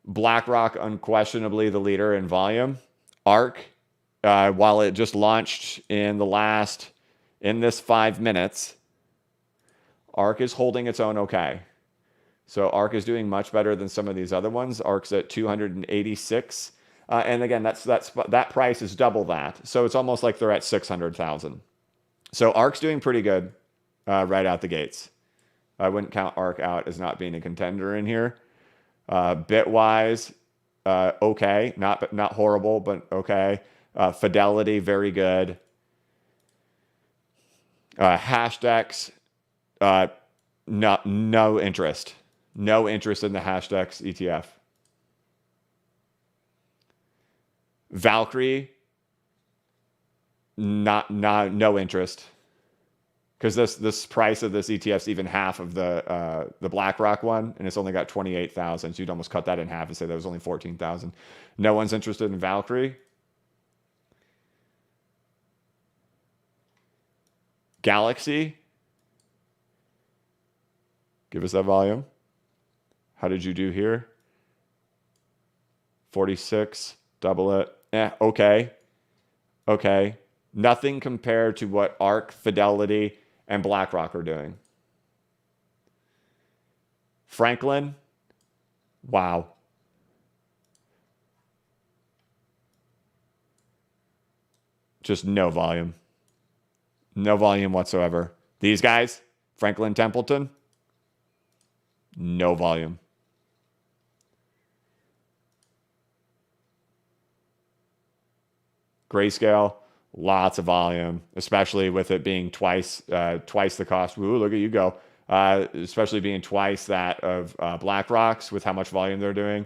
[SPEAKER 1] BlackRock, unquestionably the leader in volume. ARK, while it just launched in this 5 minutes, ARK is holding its own okay. So ARK is doing much better than some of these other ones. ARK's at 286. And again, that price is double that. So it's almost like they're at 600,000. So ARK's doing pretty good right out the gates. I wouldn't count ARK out as not being a contender in here. Bitwise, okay. Not horrible, but okay. Fidelity, very good. Hashdex, no interest. No interest in the Hashdex ETF. Valkyrie, no interest. Because this price of this ETF is even half of the BlackRock one, and it's only got 28,000. So you'd almost cut that in half and say that was only 14,000. No one's interested in Valkyrie. Galaxy. Give us that volume. How did you do here? 46, double it. Okay. Okay. Nothing compared to what ARK, Fidelity, and BlackRock are doing. Franklin, wow. Just no volume. No volume whatsoever. These guys, Franklin Templeton, no volume. Grayscale, lots of volume, especially with it being twice the cost. Ooh, look at you go. Especially being twice that of BlackRock's with how much volume they're doing.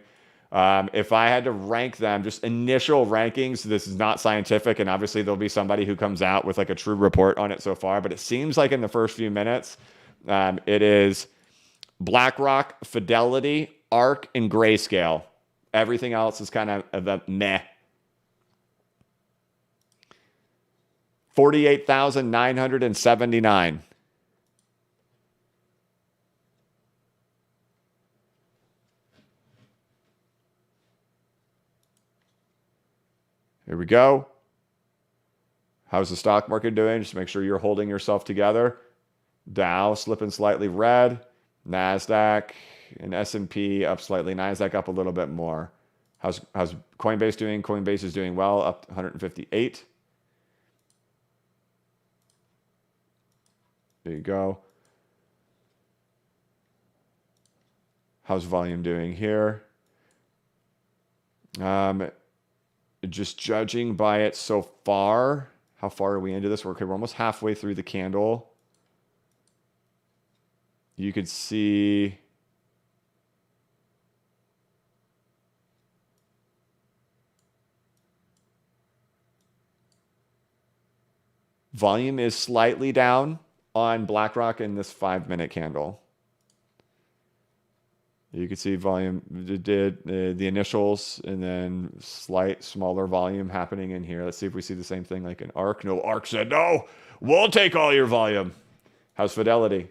[SPEAKER 1] If I had to rank them, just initial rankings, this is not scientific, and obviously there'll be somebody who comes out with like a true report on it so far, but it seems like in the first few minutes, it is BlackRock, Fidelity, ARK, and Grayscale. Everything else is kind of a meh. 48,979. Here we go. How's the stock market doing? Just make sure you're holding yourself together. Dow slipping slightly red. NASDAQ and S&P up slightly. NASDAQ up a little bit more. How's Coinbase doing? Coinbase is doing well, up 158. There you go. How's volume doing here? Just judging by it so far, how far are we into this? Okay, we're almost halfway through the candle. You could see volume is slightly down on BlackRock in this 5-minute candle. You can see volume did the initials and then slight smaller volume happening in here. Let's see if we see the same thing like in ARK. No, ARK said, no, we'll take all your volume. How's Fidelity?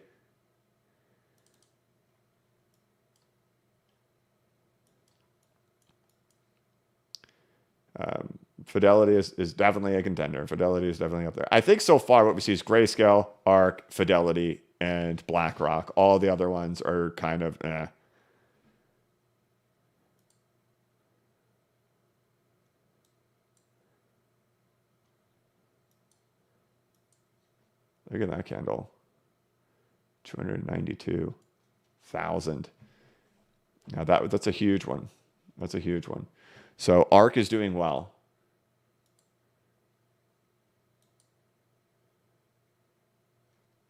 [SPEAKER 1] Fidelity is definitely a contender. Fidelity is definitely up there. I think so far what we see is Grayscale, ARK, Fidelity, and BlackRock. All the other ones are kind of eh. Look at that candle. 292,000. Now that's a huge one. That's a huge one. So ARK is doing well.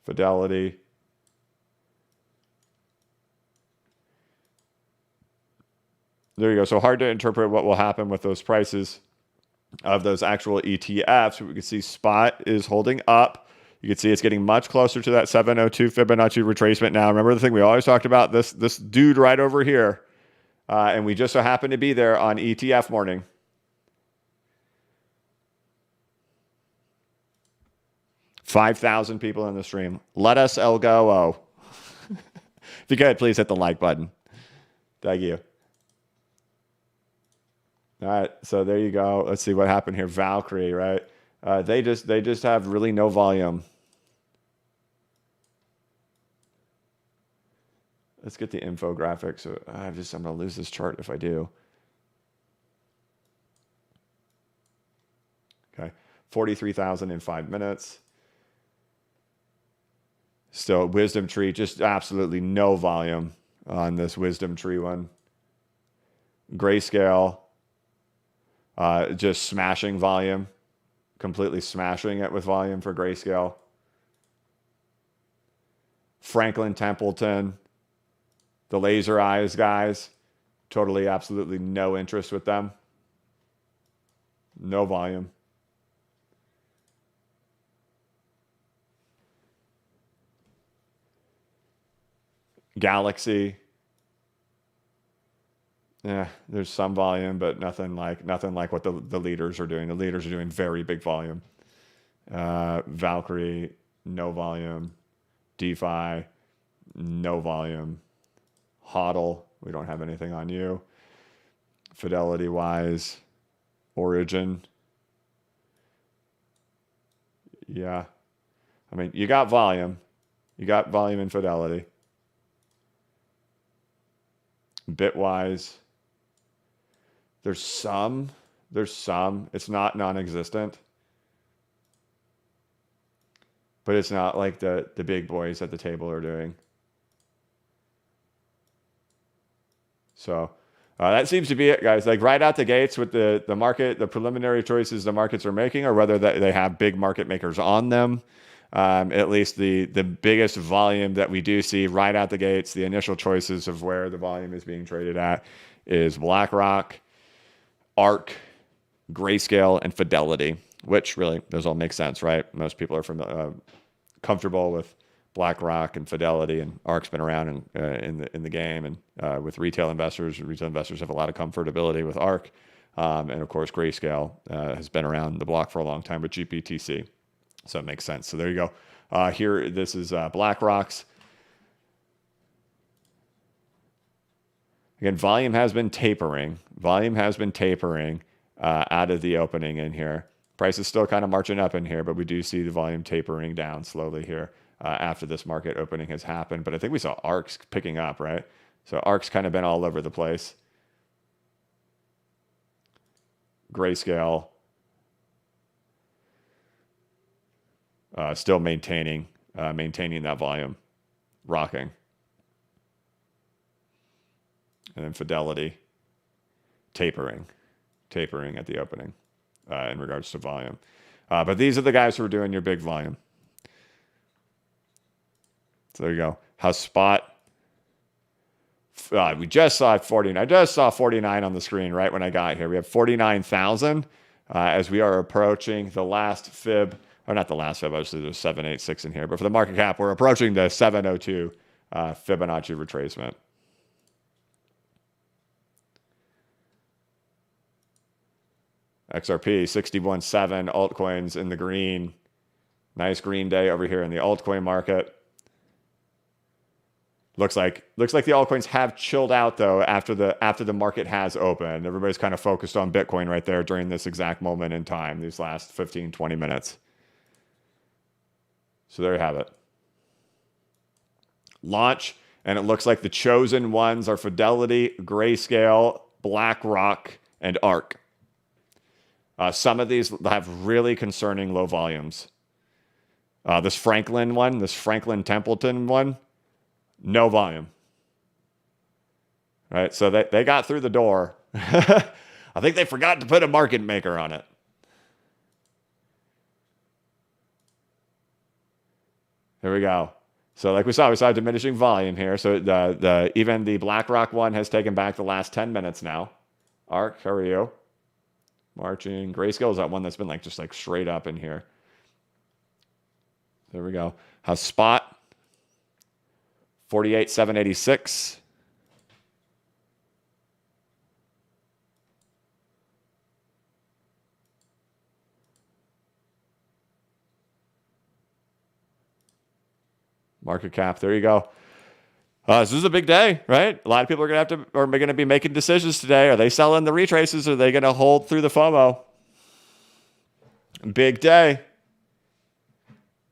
[SPEAKER 1] Fidelity. There you go. So hard to interpret what will happen with those prices of those actual ETFs. We can see spot is holding up. You can see it's getting much closer to that 702 Fibonacci retracement now. Remember the thing we always talked about, this dude right over here. And we just so happen to be there on ETF morning. $5,000 people in the stream. Let us go. If you could, please hit the like button. Thank you. All right, so there you go. Let's see what happened here. Valkyrie, right? They just have really no volume. Let's get the infographic. So I'm going to lose this chart if I do. Okay, 43,000 in 5 minutes. Still, Wisdom Tree, just absolutely no volume on this Wisdom Tree one. Grayscale, just smashing volume. Completely smashing it with volume for Grayscale. Franklin Templeton, the laser eyes guys, totally, absolutely no interest with them. No volume. Galaxy. Yeah, there's some volume, but nothing like what the leaders are doing. The leaders are doing very big volume. Valkyrie, no volume. DeFi, no volume. HODL, we don't have anything on you. Fidelity wise, Origin. Yeah. I mean, you got volume. You got volume and Fidelity. Bitwise. There's some. It's not non-existent. But it's not like the big boys at the table are doing. So that seems to be it, guys. Like right out the gates with the market, the preliminary choices the markets are making, or whether they have big market makers on them. At least the biggest volume that we do see right out the gates, the initial choices of where the volume is being traded at is BlackRock, ARK, Grayscale, and Fidelity, which really, those all make sense, right? Most people are comfortable with BlackRock and Fidelity, and ARK's been around in the game, and with retail investors have a lot of comfortability with ARK, and of course Grayscale has been around the block for a long time with GBTC, so it makes sense. So there you go. Here, this is BlackRock's. Again, volume has been tapering. Out of the opening in here. Price is still kind of marching up in here, but we do see the volume tapering down slowly here after this market opening has happened. But I think we saw ARK's picking up, right? So ARK's kind of been all over the place. Grayscale still maintaining that volume, rocking. And then Fidelity tapering at the opening in regards to volume. But these are the guys who are doing your big volume. So there you go. How's spot? We just saw 49. I just saw 49 on the screen right when I got here. We have 49,000 as we are approaching the last fib, or not the last fib, obviously there's 786 in here, but for the market cap, we're approaching the 702 Fibonacci retracement. XRP 61.7, altcoins in the green. Nice green day over here in the altcoin market. Looks like the altcoins have chilled out though after the market has opened. Everybody's kind of focused on Bitcoin right there during this exact moment in time, these last 15, 20 minutes. So there you have it. Launch, and it looks like the chosen ones are Fidelity, Grayscale, BlackRock, and ARK. Some of these have really concerning low volumes. This Franklin Templeton one, no volume. Right, so they got through the door. I think they forgot to put a market maker on it. Here we go. So like we saw diminishing volume here. So even the BlackRock one has taken back the last 10 minutes now. ARK, how are you? Marching. Grayscale is that one that's been just straight up in here. There we go. How's spot? 48,786. Market cap. There you go. This is a big day, right? A lot of people are going to be making decisions today. Are they selling the retraces? Or are they going to hold through the FOMO? Big day.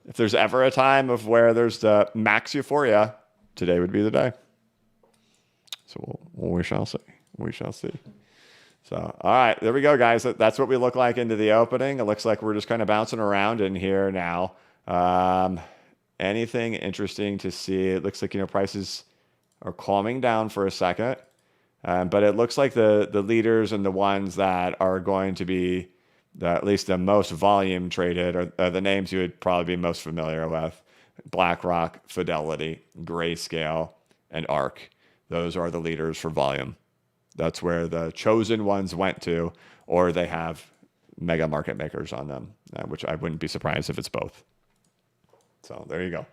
[SPEAKER 1] If there's ever a time of where there's the max euphoria, today would be the day. So we shall see. We shall see. So, all right, there we go, guys. That's what we look like into the opening. It looks like we're just kind of bouncing around in here now. Anything interesting to see? It looks like, prices are calming down for a second. But it looks like the leaders and the ones that are going to be at least the most volume traded are the names you would probably be most familiar with. BlackRock, Fidelity, Grayscale, and ARK. Those are the leaders for volume. That's where the chosen ones went to, or they have mega market makers on them, which I wouldn't be surprised if it's both. So there you go.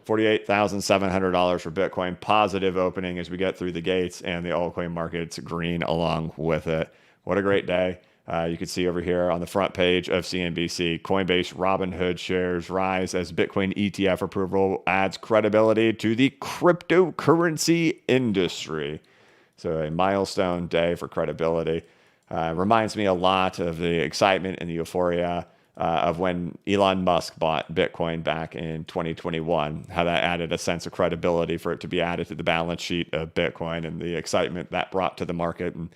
[SPEAKER 1] $48,700 for Bitcoin. Positive opening as we get through the gates, and the altcoin market's green along with it. What a great day. You can see over here on the front page of CNBC, Coinbase Robinhood shares rise as Bitcoin ETF approval adds credibility to the cryptocurrency industry. So a milestone day for credibility. Reminds me a lot of the excitement and the euphoria of when Elon Musk bought Bitcoin back in 2021, how that added a sense of credibility for it to be added to the balance sheet of Bitcoin and the excitement that brought to the market and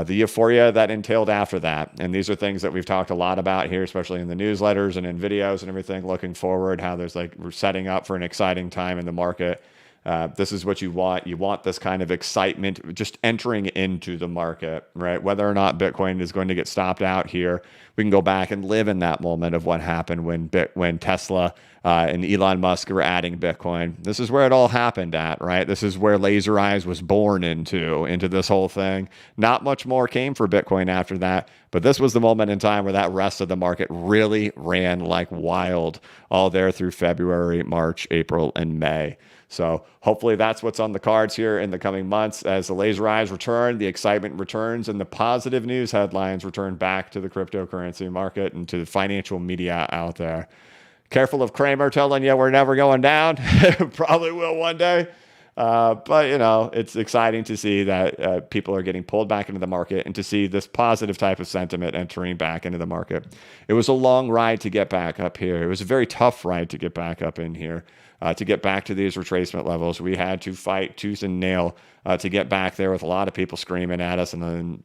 [SPEAKER 1] the euphoria that entailed after that. And these are things that we've talked a lot about here, especially in the newsletters and in videos and everything, looking forward, how there's like, we're setting up for an exciting time in the market. This is what you want. You want this kind of excitement just entering into the market, right? Whether or not Bitcoin is going to get stopped out here, we can go back and live in that moment of what happened when Tesla and Elon Musk were adding Bitcoin. This is where it all happened at, right? This is where Laser Eyes was born into this whole thing. Not much more came for Bitcoin after that, but this was the moment in time where that rest of the market really ran like wild all there through February, March, April, and May. So hopefully that's what's on the cards here in the coming months as the laser eyes return, the excitement returns, and the positive news headlines return back to the cryptocurrency market and to the financial media out there. Careful of Kramer telling you we're never going down. Probably will one day. But, you know, it's exciting to see that people are getting pulled back into the market and to see this positive type of sentiment entering back into the market. It was a long ride to get back up here. It was a very tough ride to get back up in here. To get back to these retracement levels, we had to fight tooth and nail to get back there with a lot of people screaming at us and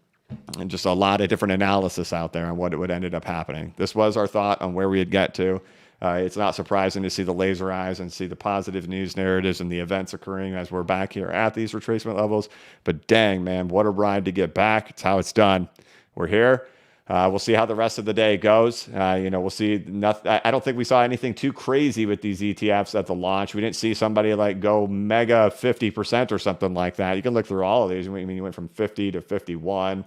[SPEAKER 1] just a lot of different analysis out there on what would ended up happening. This was our thought on where we'd get to. It's not surprising to see the laser eyes and see the positive news narratives and the events occurring as we're back here at these retracement levels. But dang, man, what a ride to get back. It's how it's done. We're here. We'll see how the rest of the day goes. We'll see. I don't think we saw anything too crazy with these ETFs at the launch. We didn't see somebody like go mega 50% or something like that. You can look through all of these. I mean, you went from 50 to 51.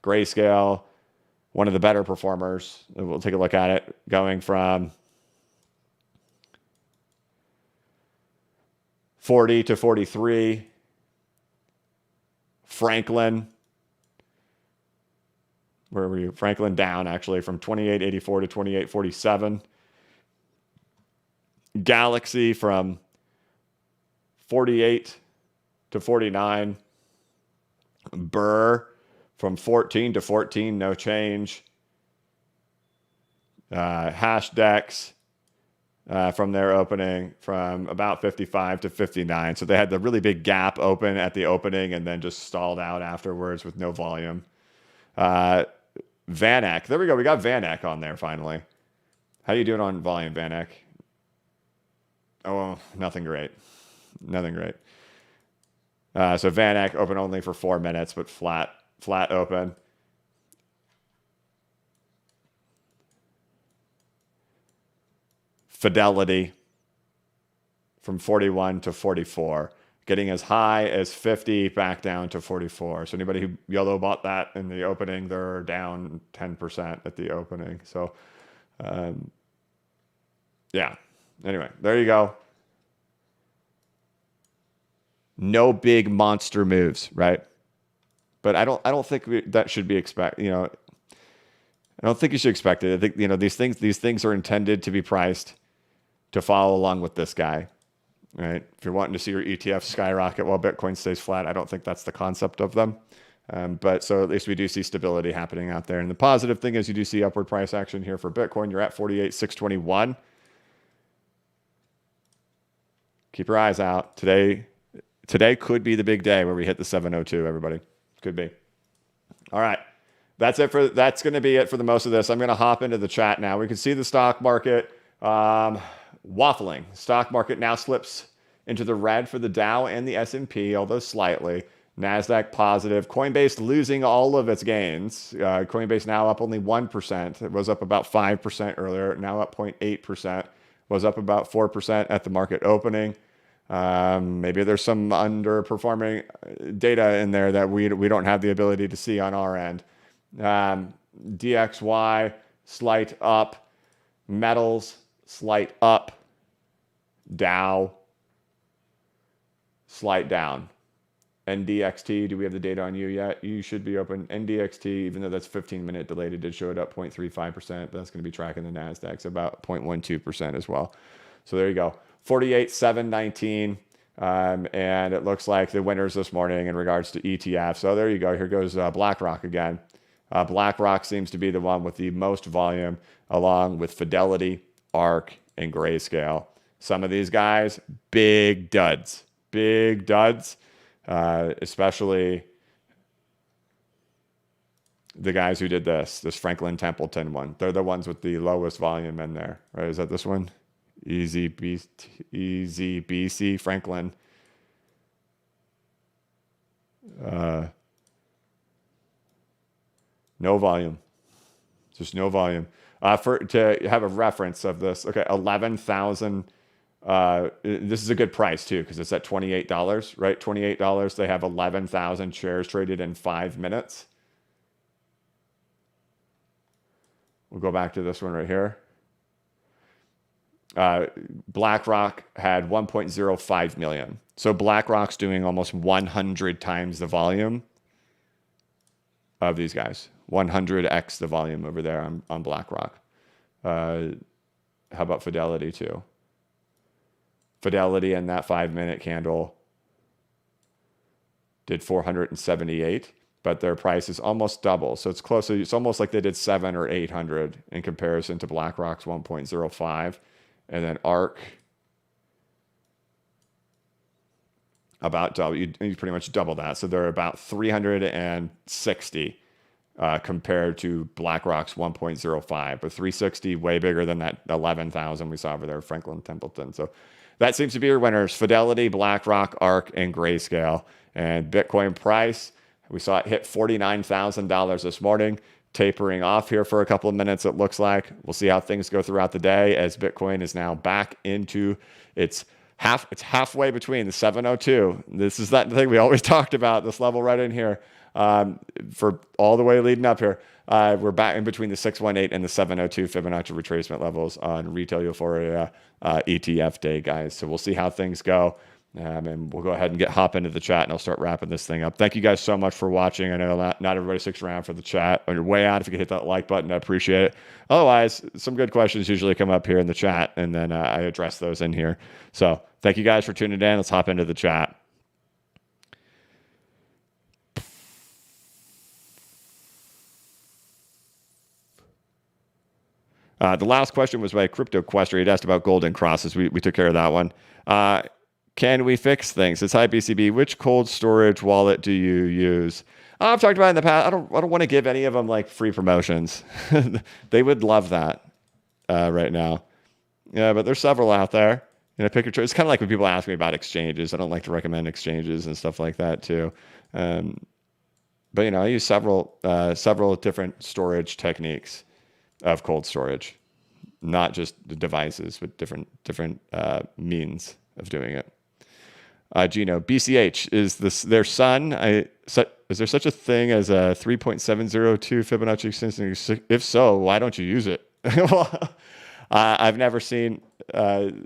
[SPEAKER 1] Grayscale, one of the better performers. We'll take a look at it. Going from 40 to 43. Franklin. Where were you? Franklin down actually from 28.84 to 28.47. Galaxy from 48 to 49. Burr from 14 to 14, no change. Hashdex from their opening from about 55 to 59. So they had the really big gap open at the opening and then just stalled out afterwards with no volume. VanEck. There we go. We got VanEck on there finally. How you doing on volume, VanEck? Oh, nothing great. Nothing great. So VanEck open only for 4 minutes, but flat open. Fidelity from 41 to 44. Getting as high as 50 back down to 44. So anybody who yellow bought that in the opening, they're down 10% at the opening. So, yeah. Anyway, there you go. No big monster moves, right? But I don't think that should be expected. I don't think you should expect it. I think these things are intended to be priced to follow along with this guy. Right. If you're wanting to see your ETF skyrocket while Bitcoin stays flat, I don't think that's the concept of them. But so at least we do see stability happening out there. And the positive thing is you do see upward price action here for Bitcoin. You're at 48,621. Keep your eyes out. Today could be the big day where we hit the 702, everybody. Could be. All right. That's going to be it for the most of this. I'm going to hop into the chat now. We can see the stock market waffling. Stock market now slips into the red for the Dow and the S&P, although slightly. NASDAQ positive. Coinbase losing all of its gains. Coinbase now up only 1%. It was up about 5% earlier, now up 0.8%. Was up about 4% at the market opening. Maybe there's some underperforming data in there that we don't have the ability to see on our end. DXY, slight up. Metals, slight up. Dow, slight down. NDXT, do we have the data on you yet? You should be open. NDXT, even though that's 15-minute delayed, it did show it up 0.35%. That's going to be tracking the NASDAQ, so about 0.12% as well. So there you go. 48,719. And it looks like the winners this morning in regards to ETF. So there you go. Here goes BlackRock again. BlackRock seems to be the one with the most volume, along with Fidelity, ARK, and Grayscale. Some of these guys, big duds, especially the guys who did this Franklin Templeton one. They're the ones with the lowest volume in there, right? Is that this one? Easy BC Franklin. No volume. Just no volume. To have a reference of this, okay, 11,000. This is a good price too, because it's at $28, right? $28. They have 11,000 shares traded in 5 minutes. We'll go back to this one right here. BlackRock had 1.05 million. So BlackRock's doing almost 100 times the volume of these guys. 100x the volume over there on BlackRock. How about Fidelity too? Fidelity in that 5-minute candle did 478, but their price is almost double. So it's close. It's almost like they did 700 or 800 in comparison to BlackRock's 1.05. And then ARK, about double. You pretty much double that. So they're about 360 compared to BlackRock's 1.05. But 360, way bigger than that 11,000 we saw over there, Franklin Templeton. So that seems to be your winners: Fidelity, BlackRock, ARK, and Grayscale. And Bitcoin price, we saw it hit $49,000 this morning, tapering off here for a couple of minutes, it looks like. We'll see how things go throughout the day as Bitcoin is now back into it's halfway between the 702. This is that thing we always talked about, this level right in here, for all the way leading up here. We're back in between the 618 and the 702 Fibonacci retracement levels on retail euphoria ETF day, guys. So we'll see how things go. And we'll go ahead and hop into the chat, and I'll start wrapping this thing up. Thank you guys so much for watching. I know not everybody sticks around for the chat. On your way out, if you could hit that like button, I appreciate it. Otherwise, some good questions usually come up here in the chat, and then I address those in here. So thank you guys for tuning in. Let's hop into the chat. The last question was by Crypto Quester. He'd asked about golden crosses. We took care of that one. Can we fix things? It's hi BCB. Which cold storage wallet do you use? I've talked about it in the past. I don't want to give any of them like free promotions. They would love that right now. Yeah, but there's several out there. Pick your choice. It's kind of like when people ask me about exchanges. I don't like to recommend exchanges and stuff like that too. But I use several different storage techniques of cold storage, not just the devices, but different means of doing it. Gino, BCH, is this their son? Is there such a thing as a 3.702 Fibonacci extension? If so, why don't you use it? Well, I've never seen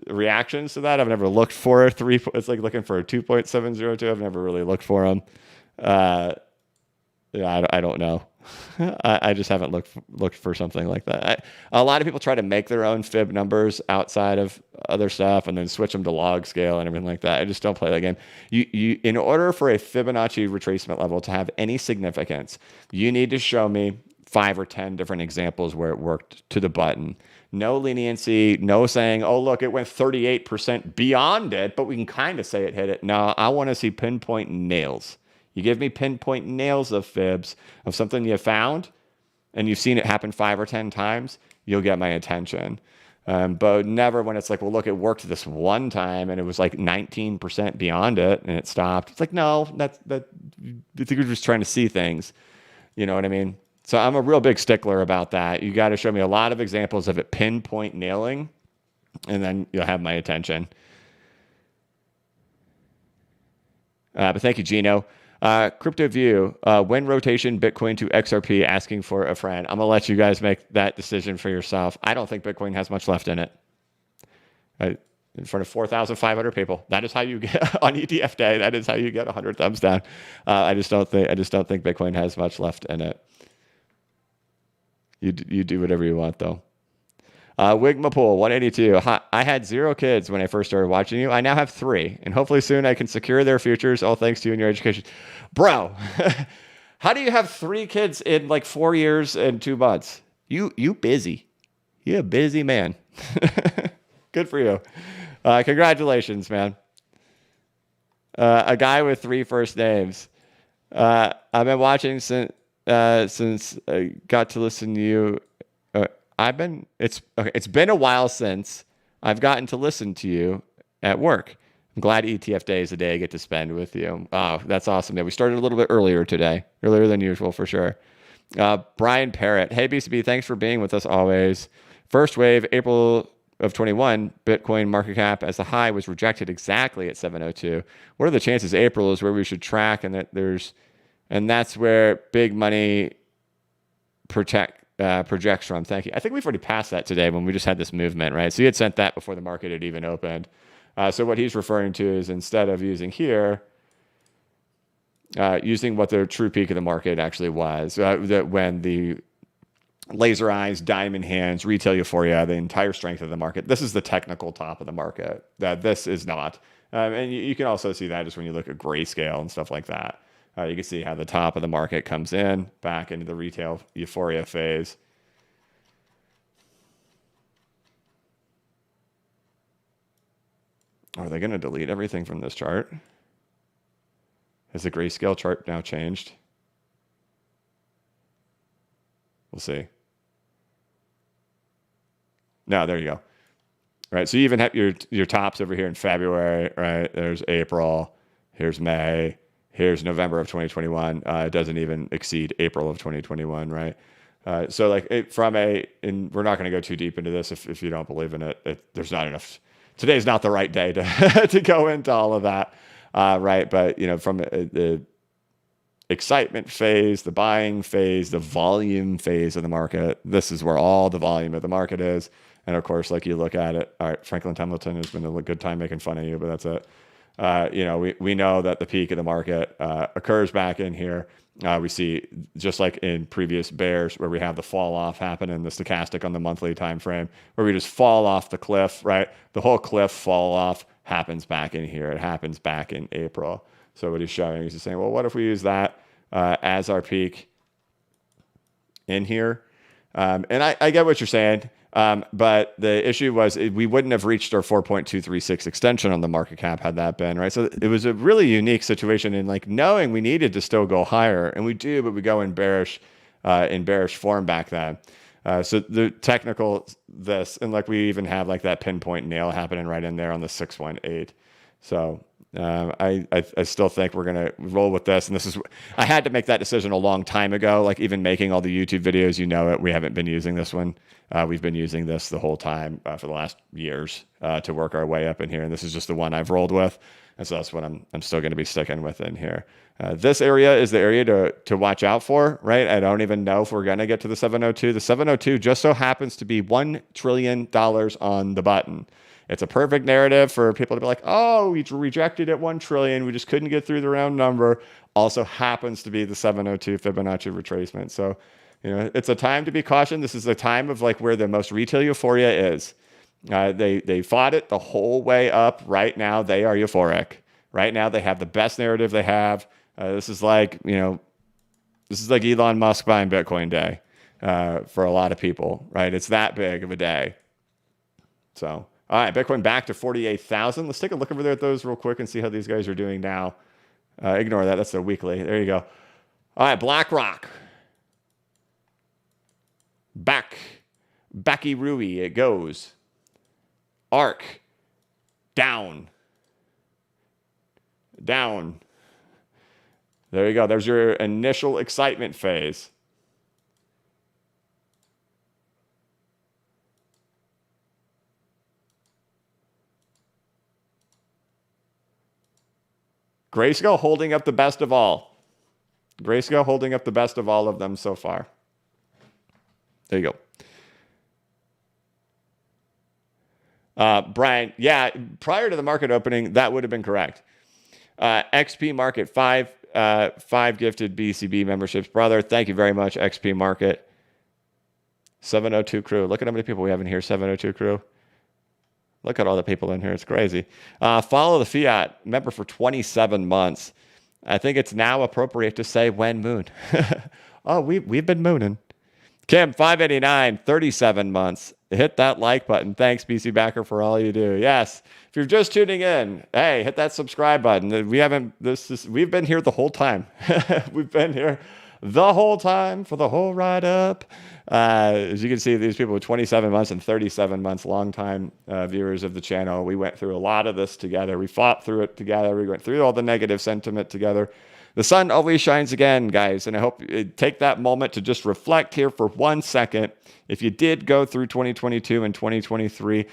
[SPEAKER 1] reactions to that. I've never looked for a 3. It's like looking for a 2.702. I've never really looked for them. I don't know. I just haven't looked for something like that. A lot of people try to make their own fib numbers outside of other stuff and then switch them to log scale and everything like that. I just don't play that game. You in order for a Fibonacci retracement level to have any significance, you need to show me 5 or 10 different examples where it worked to the button. No leniency, no saying, oh, look, it went 38% beyond it, but we can kind of say it hit it. No, I want to see pinpoint nails. You give me pinpoint nails of fibs of something you found and you've seen it happen 5 or 10 times, you'll get my attention. But never when it's like, well, look, it worked this one time and it was like 19% beyond it and it stopped. It's like, no, I think you're just trying to see things. You know what I mean? So I'm a real big stickler about that. You got to show me a lot of examples of it pinpoint nailing and then you'll have my attention. But thank you, Gino. Crypto View, when rotation Bitcoin to XRP, asking for a friend. I'm going to let you guys make that decision for yourself. I don't think Bitcoin has much left in it. In front of 4,500 people. That is how you get on ETF day. That is how you get 100 thumbs down. I just don't think Bitcoin has much left in it. You do whatever you want though.
[SPEAKER 2] Wigmapool 182. Hi, I had 0 kids when I first started watching you. I now have 3, and hopefully soon I can secure their futures. All thanks to you and your education, bro. How do you have 3 kids in like 4 years and 2 months? You busy? You a busy man. Good for you. Congratulations, man. A guy with 3 first names. I've been watching since I got to listen to you. It's been a while since I've gotten to listen to you at work. I'm glad ETF Day is a day I get to spend with you. Oh, that's awesome. Yeah, we started a little bit earlier today, earlier than usual for sure. Brian Parrott. Hey, BCB, thanks for being with us always. First wave, April of 21, Bitcoin market cap as the high was rejected exactly at 702. What are the chances April is where we should track and that's where big money projects from? Thank you. I think we've already passed that today when we just had this movement, right? So he had sent that before the market had even opened. So what he's referring to is instead of using here, using what the true peak of the market actually was, that when the laser eyes, diamond hands, retail euphoria, the entire strength of the market. This is the technical top of the market. That this is not. And you can also see that just when you look at grayscale and stuff like that. You can see how the top of the market comes in back into the retail euphoria phase. Are they going to delete everything from this chart? Has the grayscale chart now changed? We'll see. No, there you go. Right, so you even have your tops over here in February, right? There's April, here's May, here's November of 2021. It doesn't even exceed April of 2021, right? So like and we're not going to go too deep into this if you don't believe in it. There's not enough. Today's not the right day to go into all of that, right? But from the excitement phase, the buying phase, the volume phase of the market, this is where all the volume of the market is. And of course, like you look at it, all right, Franklin Templeton has been a good time making fun of you, but that's it. We know that the peak of the market occurs back in here. We see, just like in previous bears, where we have the fall off happen in the stochastic on the monthly time frame, where we just fall off the cliff, right? The whole cliff fall off happens back in here. It happens back in April. So what he's showing is he's saying, well, what if we use that as our peak in here? And I get what you're saying. But the issue was we wouldn't have reached our 4.236 extension on the market cap had that been, right? So it was a really unique situation in like knowing we needed to still go higher, and we do, but we go in bearish form back then. So the technical and like we even have like that pinpoint nail happening right in there on the 618. So I still think we're going to roll with this. And I had to make that decision a long time ago. Like even making all the YouTube videos, we haven't been using this one. We've been using this the whole time for the last years to work our way up in here. And this is just the one I've rolled with. And so that's what I'm still going to be sticking with in here. This area is the area to watch out for, right? I don't even know if we're going to get to the 702. The 702 just so happens to be $1 trillion on the button. It's a perfect narrative for people to be like, oh, we rejected at 1 trillion. We just couldn't get through the round number. Also happens to be the 702 Fibonacci retracement. So, it's a time to be cautioned. This is a time of like where the most retail euphoria is. They fought it the whole way up. Right now, they are euphoric. Right now, they have the best narrative they have. This is like Elon Musk buying Bitcoin day for a lot of people, right? It's that big of a day. So, all right, Bitcoin back to 48,000. Let's take a look over there at those real quick and see how these guys are doing now. Ignore that. That's the weekly. There you go. All right, BlackRock. Backy Rui, it goes. ARK. Down. There you go. There's your initial excitement phase. Grayscale holding up the best of all. Grayscale holding up the best of all of them so far. There you go. Brian, yeah, prior to the market opening, that would have been correct. XP Market, five gifted BCB memberships. Brother, thank you very much, XP Market. 702 crew. Look at how many people we have in here. 702 crew. Look at all the people in here. It's crazy. Follow the fiat member for 27 months. I think it's now appropriate to say when moon. Oh, we've been mooning. Kim, 589, 37 months. Hit that like button. Thanks, BC Backer, for all you do. Yes. If you're just tuning in, hey, hit that subscribe button. We've been here the whole time. We've been here the whole time for the whole ride up. As you can see, these people with 27 months and 37 months, longtime viewers of the channel. We went through a lot of this together. We fought through it together. We went through all the negative sentiment together. The sun always shines again, guys, and I hope you take that moment to just reflect here for 1 second. If you did go through 2022 and 2023,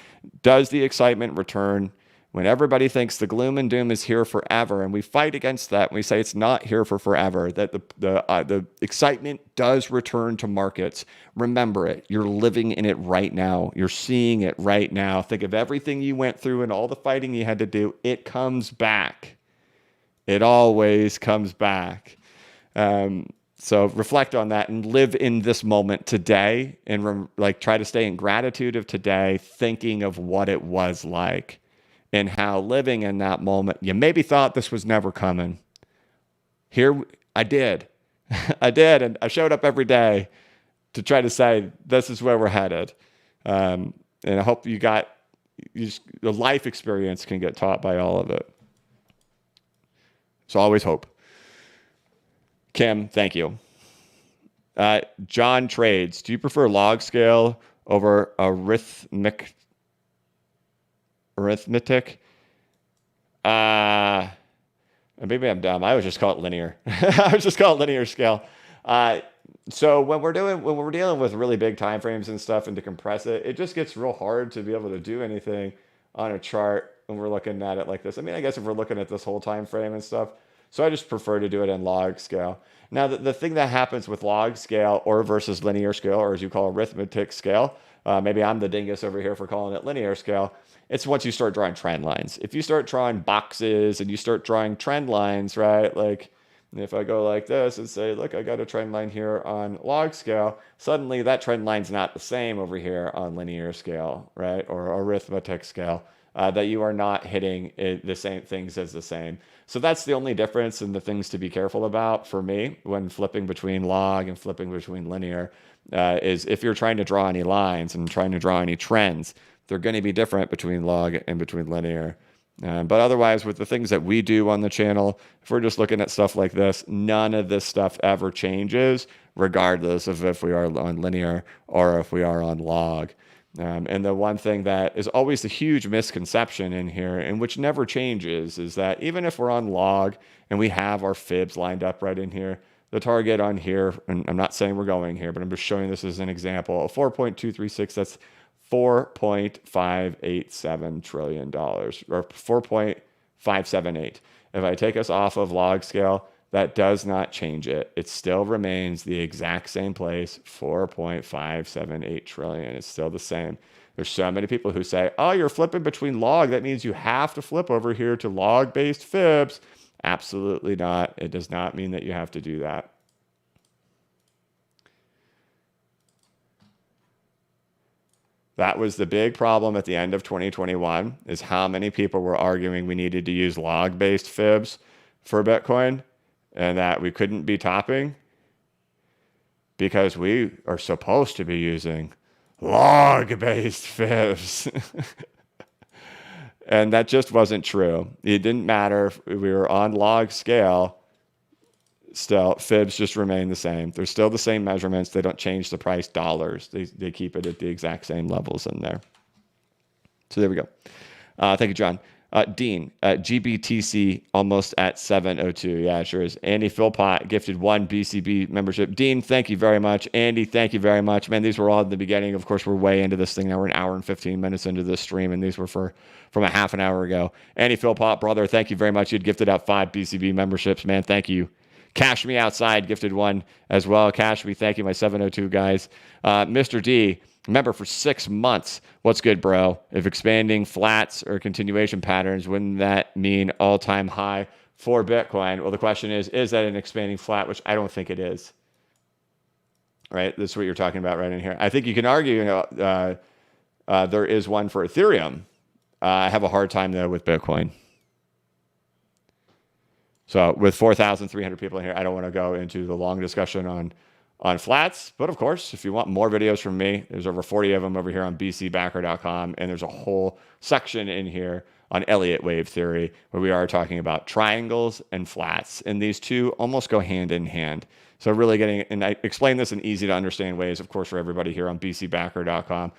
[SPEAKER 2] does the excitement return? When everybody thinks the gloom and doom is here forever, and we fight against that, and we say it's not here for forever, that the excitement does return to markets. Remember it. You're living in it right now. You're seeing it right now. Think of everything you went through and all the fighting you had to do. It comes back. It always comes back. So reflect on that and live in this moment today, and try to stay in gratitude of today, thinking of what it was like and how living in that moment, you maybe thought this was never coming. Here, I did. I did, and I showed up every day to try to say, this is where we're headed. And I hope the life experience can get taught by all of it. So always hope. Kim, thank you. John Trades, do you prefer log scale over arithmetic? Maybe I'm dumb. I would just call it linear. I would just call it linear scale. So when we're dealing with really big time frames and stuff, and to compress it, it just gets real hard to be able to do anything on a chart when we're looking at it like this. I mean, I guess if we're looking at this whole time frame and stuff, so I just prefer to do it in log scale. Now, the thing that happens with log scale or versus linear scale, or as you call arithmetic scale, maybe I'm the dingus over here for calling it linear scale. It's once you start drawing trend lines. If you start drawing boxes and you start drawing trend lines, right? Like if I go like this and say, look, I got a trend line here on log scale, suddenly that trend line's not the same over here on linear scale, right? Or arithmetic scale. That you are not hitting the same things as the same. So that's the only difference in the things to be careful about for me when flipping between log and flipping between linear, is if you're trying to draw any lines and trying to draw any trends, they're going to be different between log and between linear. But otherwise, with the things that we do on the channel, if we're just looking at stuff like this, none of this stuff ever changes, regardless of if we are on linear or if we are on log. And the one thing that is always a huge misconception in here, and which never changes, is that even if we're on log and we have our fibs lined up right in here, the target on here, and I'm not saying we're going here, but I'm just showing this as an example, of 4.236, that's $4.587 trillion, or 4.578. If I take us off of log scale, that does not change it. It still remains the exact same place, 4.578 trillion. It's still the same. There's so many people who say, oh, you're flipping between log. That means you have to flip over here to log-based fibs. Absolutely not. It does not mean that you have to do that. That was the big problem at the end of 2021, is how many people were arguing we needed to use log-based fibs for Bitcoin, and that we couldn't be topping because we are supposed to be using log-based fibs. And that just wasn't true. It didn't matter if we were on log scale. Still, fibs just remain the same. They're still the same measurements. They don't change the price dollars. They keep it at the exact same levels in there. So there we go. Thank you, John. Dean, GBTC almost at 702. Yeah, it sure is. Andy Philpott gifted 1 BCB membership. Dean, thank you very much. Andy, thank you very much. Man, these were all in the beginning. Of course, we're way into this thing now. We're an hour and 15 minutes into this stream, and these were from a half an hour ago. Andy Philpott, brother, thank you very much. You'd gifted out 5 BCB memberships. Man, thank you. Cash Me Outside gifted 1 as well. Cash Me, thank you, my 702 guys. Mr. D, remember, for 6 months, what's good, bro? If expanding flats or continuation patterns, wouldn't that mean all-time high for Bitcoin? Well, the question is that an expanding flat, which I don't think it is. right? This is what you're talking about right in here. I think you can argue, there is one for Ethereum. I have a hard time though with Bitcoin. So with 4,300 people in here, I don't want to go into the long discussion on flats. But of course, if you want more videos from me, there's over 40 of them over here on bcbacker.com. And there's a whole section in here on Elliott wave theory where we are talking about triangles and flats. And these two almost go hand in hand. So really getting, and I explain this in easy to understand ways, of course, for everybody here on bcbacker.com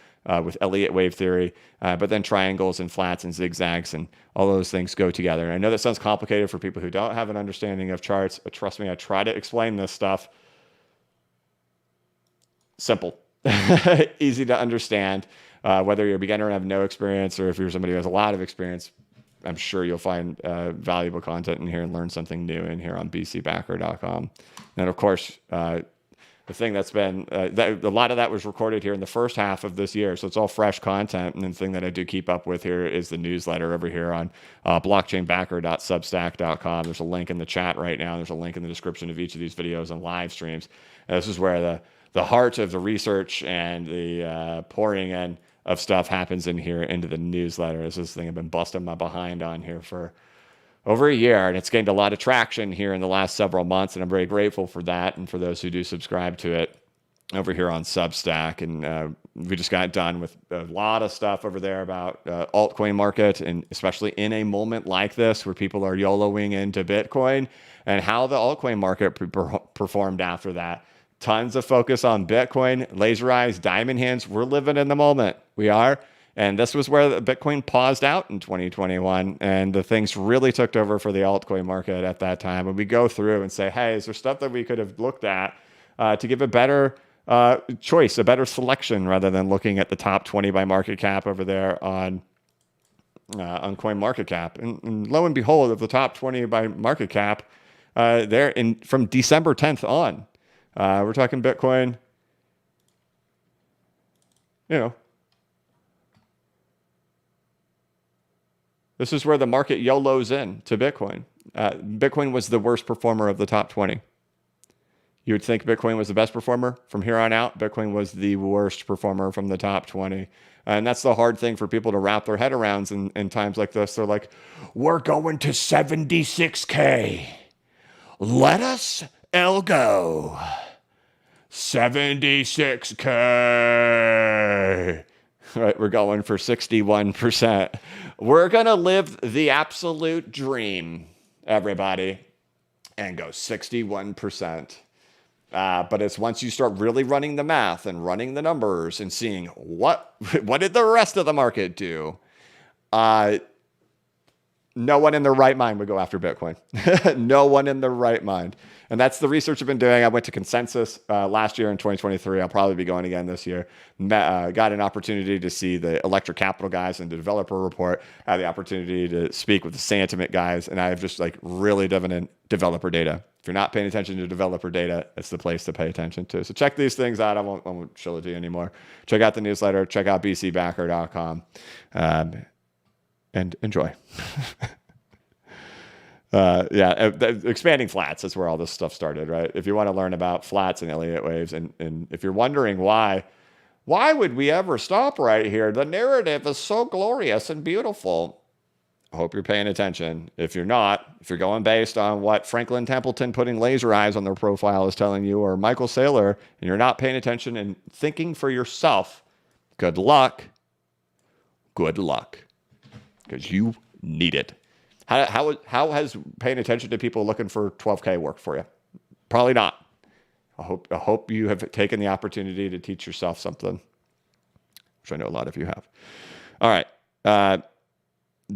[SPEAKER 2] with Elliott wave theory, but then triangles and flats and zigzags and all those things go together. And I know that sounds complicated for people who don't have an understanding of charts, but trust me, I try to explain this stuff simple, easy to understand, whether you're a beginner and have no experience, or if you're somebody who has a lot of experience. I'm sure you'll find valuable content in here and learn something new in here on bcbacker.com. And of course, the thing that's been, a lot of that was recorded here in the first half of this year. So it's all fresh content. And the thing that I do keep up with here is the newsletter over here on blockchainbacker.substack.com. There's a link in the chat right now. There's a link in the description of each of these videos and live streams. And this is where the heart of the research and the pouring in of stuff happens in here into the newsletter. This thing I've been busting my behind on here for over a year, and it's gained a lot of traction here in the last several months, and I'm very grateful for that and for those who do subscribe to it over here on Substack. And we just got done with a lot of stuff over there about altcoin market, and especially in a moment like this where people are YOLOing into Bitcoin and how the altcoin market performed after that. Tons of focus on Bitcoin, laser eyes, diamond hands. We're living in the moment. We are. And this was where the Bitcoin paused out in 2021. And the things really took over for the altcoin market at that time. And we go through and say, hey, is there stuff that we could have looked at to give a better choice, a better selection, rather than looking at the top 20 by market cap over there on CoinMarketCap. And lo and behold, of the top 20 by market cap, from December 10th on, we're talking Bitcoin, this is where the market YOLOs in to Bitcoin. Bitcoin was the worst performer of the top 20. You would think Bitcoin was the best performer. From here on out, Bitcoin was the worst performer from the top 20. And that's the hard thing for people to wrap their head around in times like this. They're like, we're going to 76K. Let us go. 76K. Right, we're going for 61%. We're going to live the absolute dream, everybody, and go 61%. But it's once you start really running the math and running the numbers and seeing what did the rest of the market do, no one in their right mind would go after Bitcoin. No one in their right mind. And that's the research I've been doing. I went to Consensus last year in 2023. I'll probably be going again this year. Got an opportunity to see the Electric Capital guys and the developer report. I had the opportunity to speak with the Santiment guys. And I've just really driven in developer data. If you're not paying attention to developer data, it's the place to pay attention to. So check these things out. I won't show it to you anymore. Check out the newsletter. Check out bcbacker.com. And enjoy. Expanding flats is where all this stuff started, right? If you want to learn about flats and Elliott waves, and if you're wondering why would we ever stop right here? The narrative is so glorious and beautiful. I hope you're paying attention. If you're not, if you're going based on what Franklin Templeton putting laser eyes on their profile is telling you, or Michael Saylor, and you're not paying attention and thinking for yourself, good luck. Good luck. Because you need it. How has paying attention to people looking for 12K worked for you? Probably not. I hope you have taken the opportunity to teach yourself something, which I know a lot of you have. All right.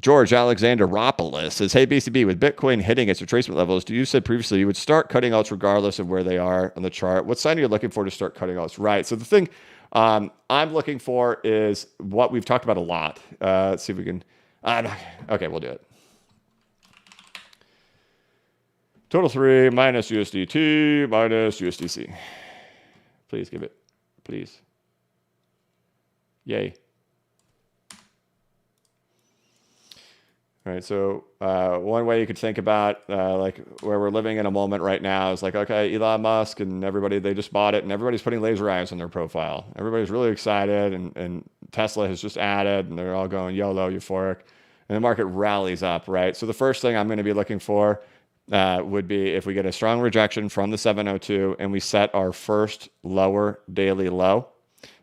[SPEAKER 2] George Alexanderopoulos says, hey, BCB, with Bitcoin hitting its retracement levels, you said previously you would start cutting alts regardless of where they are on the chart. What sign are you looking for to start cutting alts? Right. So the thing I'm looking for is what we've talked about a lot. Let's see if we can. Okay, we'll do it. Total 3 minus USDT minus USDC. Please give it. Please. Yay. All right? So one way you could think about like where we're living in a moment right now is like, okay, Elon Musk and everybody, they just bought it and everybody's putting laser eyes on their profile. Everybody's really excited and Tesla has just added and they're all going YOLO, euphoric, and the market rallies up, right? So the first thing I'm going to be looking for would be if we get a strong rejection from the 702 and we set our first lower daily low.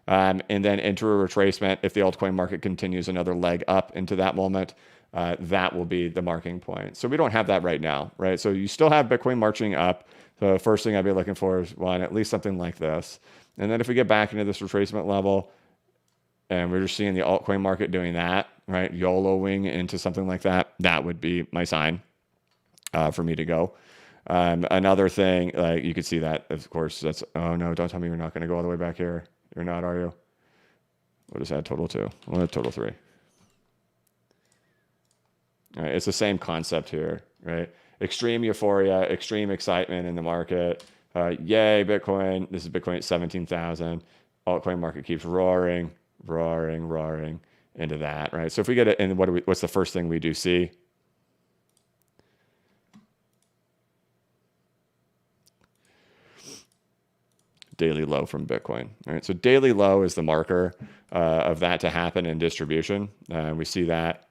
[SPEAKER 2] And then enter a retracement. If the altcoin market continues another leg up into that moment, that will be the marking point. So we don't have that right now, right? So you still have Bitcoin marching up. So the first thing I'd be looking for is one, at least something like this. And then if we get back into this retracement level and we're just seeing the altcoin market doing that, right? YOLOing into something like that, that would be my sign for me to go. Another thing, like you could see that, of course, that's, oh no, don't tell me you're not going to go all the way back here. You're not, are you? What is that total 2? Well, total 3. All right, it's the same concept here, right? Extreme euphoria, extreme excitement in the market. Yay, Bitcoin. This is Bitcoin at 17,000. Altcoin market keeps roaring into that, right? So if we get it, and what's the first thing we do see? Daily low from Bitcoin. All right, so daily low is the marker of that to happen in distribution. We see that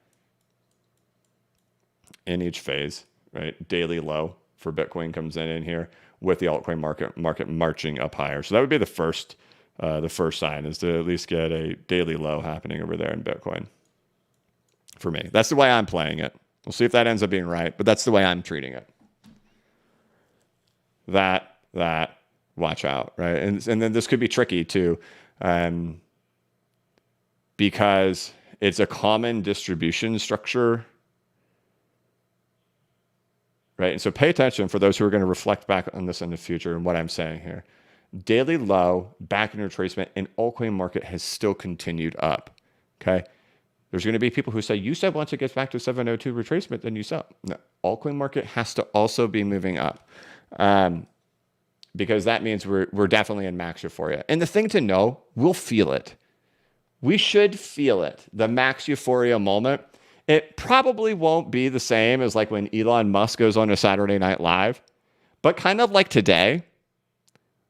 [SPEAKER 2] in each phase, right? Daily low for Bitcoin comes in here with the altcoin market marching up higher. So that would be the first sign, is to at least get a daily low happening over there in Bitcoin. For me, that's the way I'm playing it. We'll see if that ends up being right, but that's the way I'm treating it. That. Watch out, right? And then this could be tricky too, because it's a common distribution structure, right? And so pay attention for those who are going to reflect back on this in the future and what I'm saying here. Daily low, back in retracement, and altcoin market has still continued up, okay? There's going to be people who say, you said once it gets back to 702 retracement, then you sell. No, altcoin market has to also be moving up. Because that means we're definitely in max euphoria. And the thing to know, we'll feel it. We should feel it. The max euphoria moment. It probably won't be the same as like when Elon Musk goes on a Saturday Night Live, but kind of like today,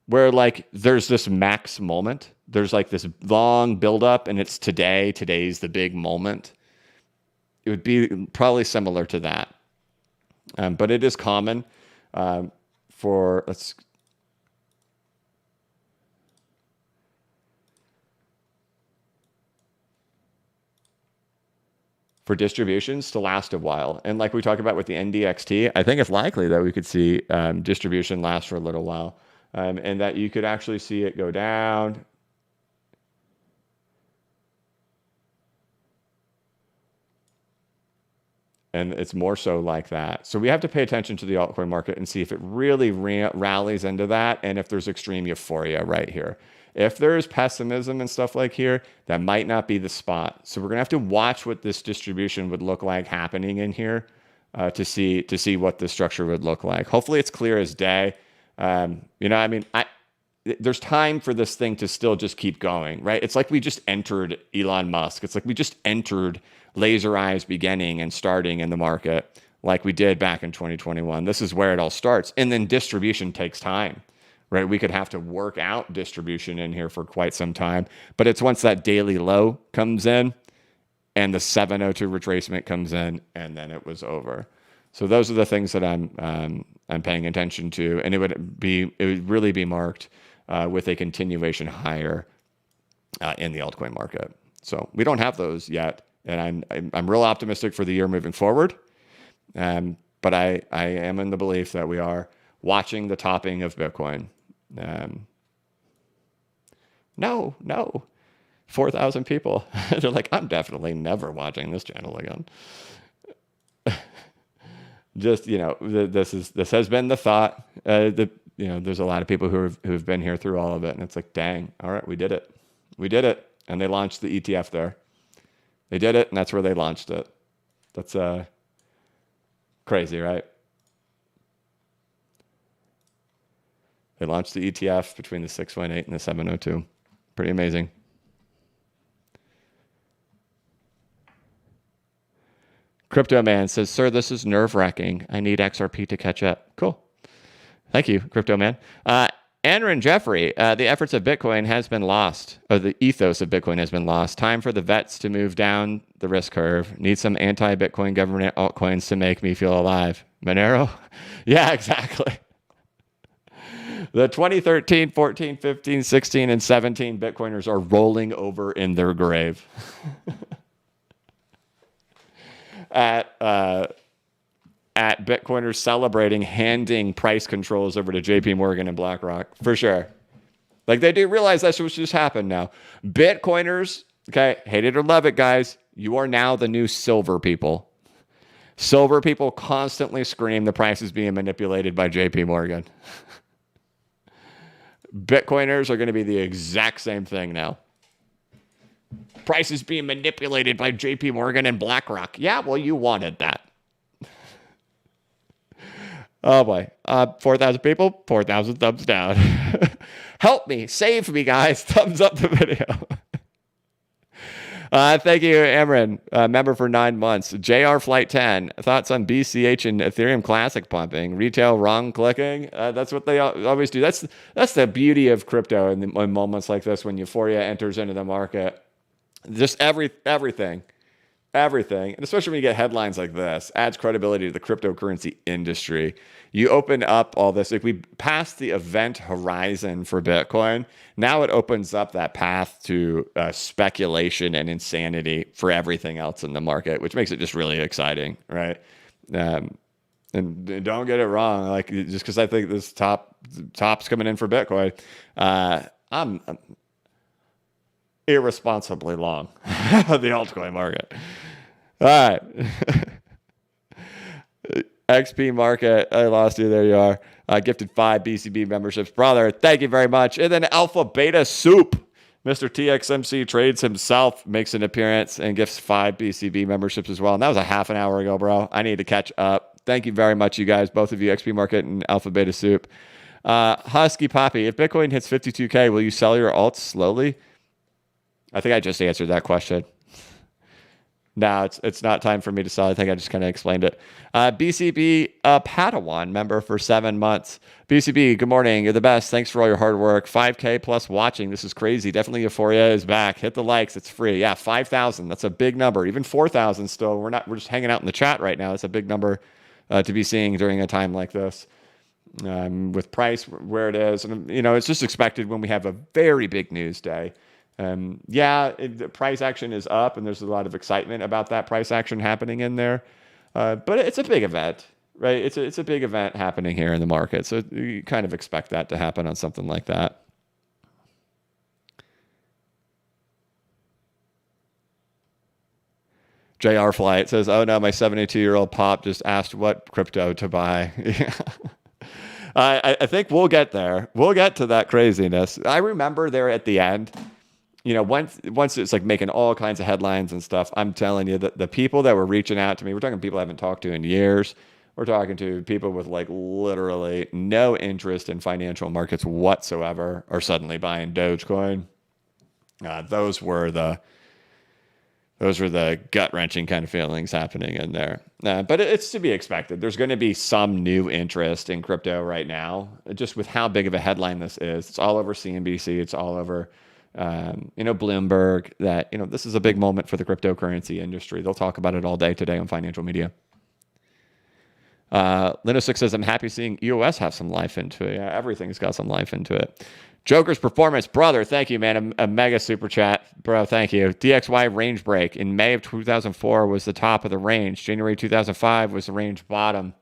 [SPEAKER 2] where like there's this max moment. There's like this long buildup, and it's today. Today's the big moment. It would be probably similar to that. But it is common for distributions to last a while. And like we talk about with the NDXT, I think it's likely that we could see distribution last for a little while, and that you could actually see it go down. And it's more so like that. So we have to pay attention to the altcoin market and see if it really rallies into that, and if there's extreme euphoria right here. If there's pessimism and stuff like here, that might not be the spot. So we're going to have to watch what this distribution would look like happening in here to see what the structure would look like. Hopefully it's clear as day. There's time for this thing to still just keep going, right? It's like we just entered Elon Musk. It's like we just entered laser eyes beginning and starting in the market like we did back in 2021. This is where it all starts. And then distribution takes time. Right, we could have to work out distribution in here for quite some time, but it's once that daily low comes in and the 702 retracement comes in, and then it was over. So those are the things that I'm paying attention to, and it would really be marked with a continuation higher in the altcoin market. So we don't have those yet, and I'm real optimistic for the year moving forward, but I am in the belief that we are watching the topping of Bitcoin. No, 4,000 people. They're like, I'm definitely never watching this channel again. Just, this has been the thought. There's a lot of people who've been here through all of it, and it's like, dang, all right, we did it. And they launched the ETF there. They did it, and that's where they launched it. That's crazy, right? They launched the ETF between the 618 and the 702. Pretty amazing. Crypto Man says, sir, this is nerve-wracking. I need XRP to catch up. Cool. Thank you, Crypto Man. Aaron Jeffrey, the efforts of Bitcoin has been lost, or the ethos of Bitcoin has been lost. Time for the vets to move down the risk curve. Need some anti-Bitcoin government altcoins to make me feel alive. Monero? Yeah, exactly. The 2013, 14, 15, 16, and 17 Bitcoiners are rolling over in their grave. At Bitcoiners celebrating handing price controls over to JP Morgan and BlackRock, for sure. Like, they do realize that's what just happened now. Bitcoiners, okay, hate it or love it, guys, you are now the new silver people. Silver people constantly scream the price is being manipulated by JP Morgan. Bitcoiners are going to be the exact same thing now. Price is being manipulated by JP Morgan and BlackRock. Yeah, well, you wanted that. Oh boy. 4,000 people, 4,000 thumbs down. Help me, save me, guys. Thumbs up the video. Thank you, Amron, member for 9 months. JR Flight 10, thoughts on BCH and Ethereum Classic pumping, retail wrong clicking. That's what they always do. That's the beauty of crypto in moments like this when euphoria enters into the market. Just everything. And especially when you get headlines like this, adds credibility to the cryptocurrency industry. You open up all this. If we pass the event horizon for Bitcoin, now it opens up that path to speculation and insanity for everything else in the market, which makes it just really exciting, right? And don't get it wrong. Like, just because I think this top's coming in for Bitcoin, I'm irresponsibly long the altcoin market. All right. XP market. I lost you. There you are. Gifted 5 BCB memberships. Brother, thank you very much. And then Alpha Beta Soup. Mr. TXMC Trades himself makes an appearance and gifts 5 BCB memberships as well. And that was a half an hour ago, bro. I need to catch up. Thank you very much, you guys, both of you, XP Market and Alpha Beta Soup. Husky Poppy, if Bitcoin hits 52K, will you sell your alts slowly? I think I just answered that question. No, it's not time for me to sell. I think I just kind of explained it. BCB Padawan member for 7 months. BCB, good morning. You're the best. Thanks for all your hard work. 5K plus watching. This is crazy. Definitely Euphoria is back. Hit the likes. It's free. Yeah, 5,000. That's a big number. Even 4,000 still. We're just hanging out in the chat right now. It's a big number to be seeing during a time like this. With price where it is. And, it's just expected when we have a very big news day. The price action is up, and there's a lot of excitement about that price action happening in there. But it's a big event, right? It's a big event happening here in the market. So you kind of expect that to happen on something like that. JR Flight says, oh no, my 72-year-old pop just asked what crypto to buy. I think we'll get there. We'll get to that craziness. I remember there at the end, once it's like making all kinds of headlines and stuff, I'm telling you that the people that were reaching out to me, we're talking people I haven't talked to in years. We're talking to people with like literally no interest in financial markets whatsoever are suddenly buying Dogecoin. Those were the gut-wrenching kind of feelings happening in there. But it's to be expected. There's going to be some new interest in crypto right now, just with how big of a headline this is. It's all over CNBC. It's all over Bloomberg, that, this is a big moment for the cryptocurrency industry. They'll talk about it all day today on financial media. Linus6 says, I'm happy seeing EOS have some life into it. Yeah, everything's got some life into it. Joker's Performance, brother, thank you, man. A mega super chat, bro, thank you. DXY range break in May of 2004 was the top of the range. January 2005 was the range bottom.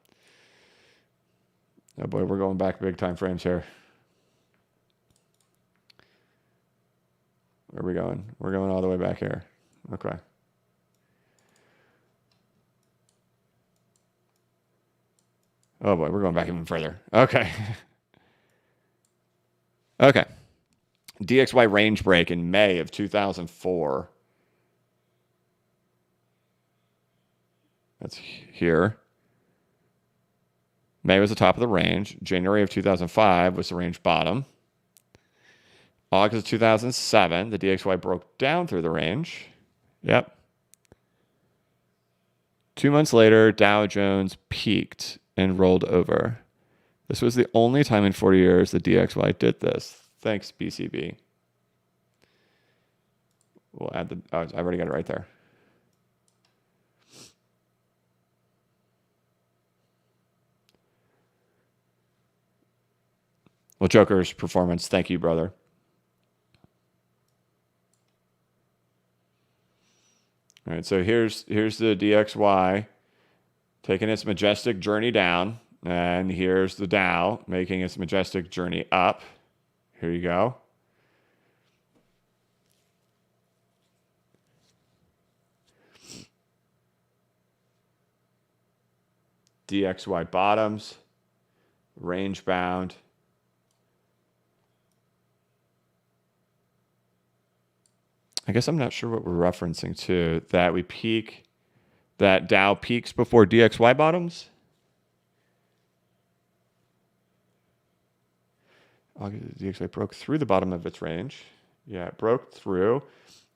[SPEAKER 2] Oh boy, we're going back big time frames here. Where are we going? We're going all the way back here. Okay. Oh boy, we're going back even further. Okay. Okay. DXY range break in May of 2004. That's here. May was the top of the range. January of 2005 was the range bottom. August of 2007, the DXY broke down through the range. Yep. 2 months later, Dow Jones peaked and rolled over. This was the only time in 40 years the DXY did this. Thanks, BCB. We'll add the, oh, I've already got it right there. Well, Joker's performance, thank you, brother. All right, so here's the DXY taking its majestic journey down, and here's the Dow making its majestic journey up. Here you go. DXY bottoms, range bound. I guess I'm not sure what we're referencing to. That we peak, that Dow peaks before DXY bottoms. DXY broke through the bottom of its range. Yeah, it broke through.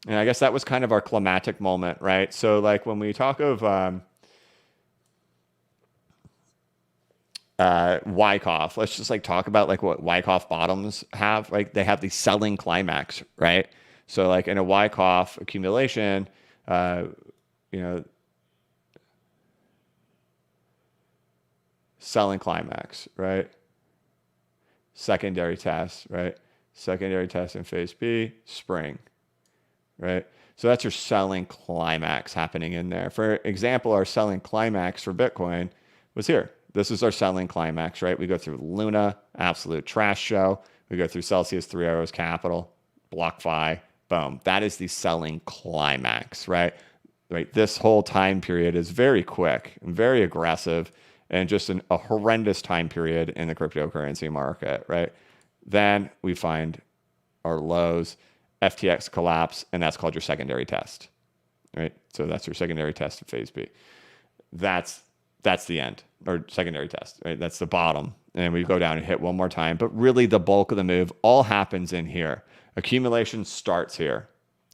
[SPEAKER 2] And I guess that was kind of our climatic moment, right? So like when we talk of Wyckoff, let's just like talk about like what Wyckoff bottoms have. Like they have the selling climax, right? So like in a Wyckoff accumulation, selling climax, right? Secondary test, right? Secondary test in phase B, spring, right? So that's your selling climax happening in there. For example, our selling climax for Bitcoin was here. This is our selling climax, right? We go through Luna, absolute trash show. We go through Celsius, 3 Arrows Capital, BlockFi, boom. That is the selling climax, right? Right. This whole time period is very quick and very aggressive and just a horrendous time period in the cryptocurrency market, right? Then we find our lows, FTX collapse, and that's called your secondary test, right? So that's your secondary test of phase B. That's the end, or secondary test, right? That's the bottom. And we go down and hit one more time. But really the bulk of the move all happens in here. Accumulation starts here.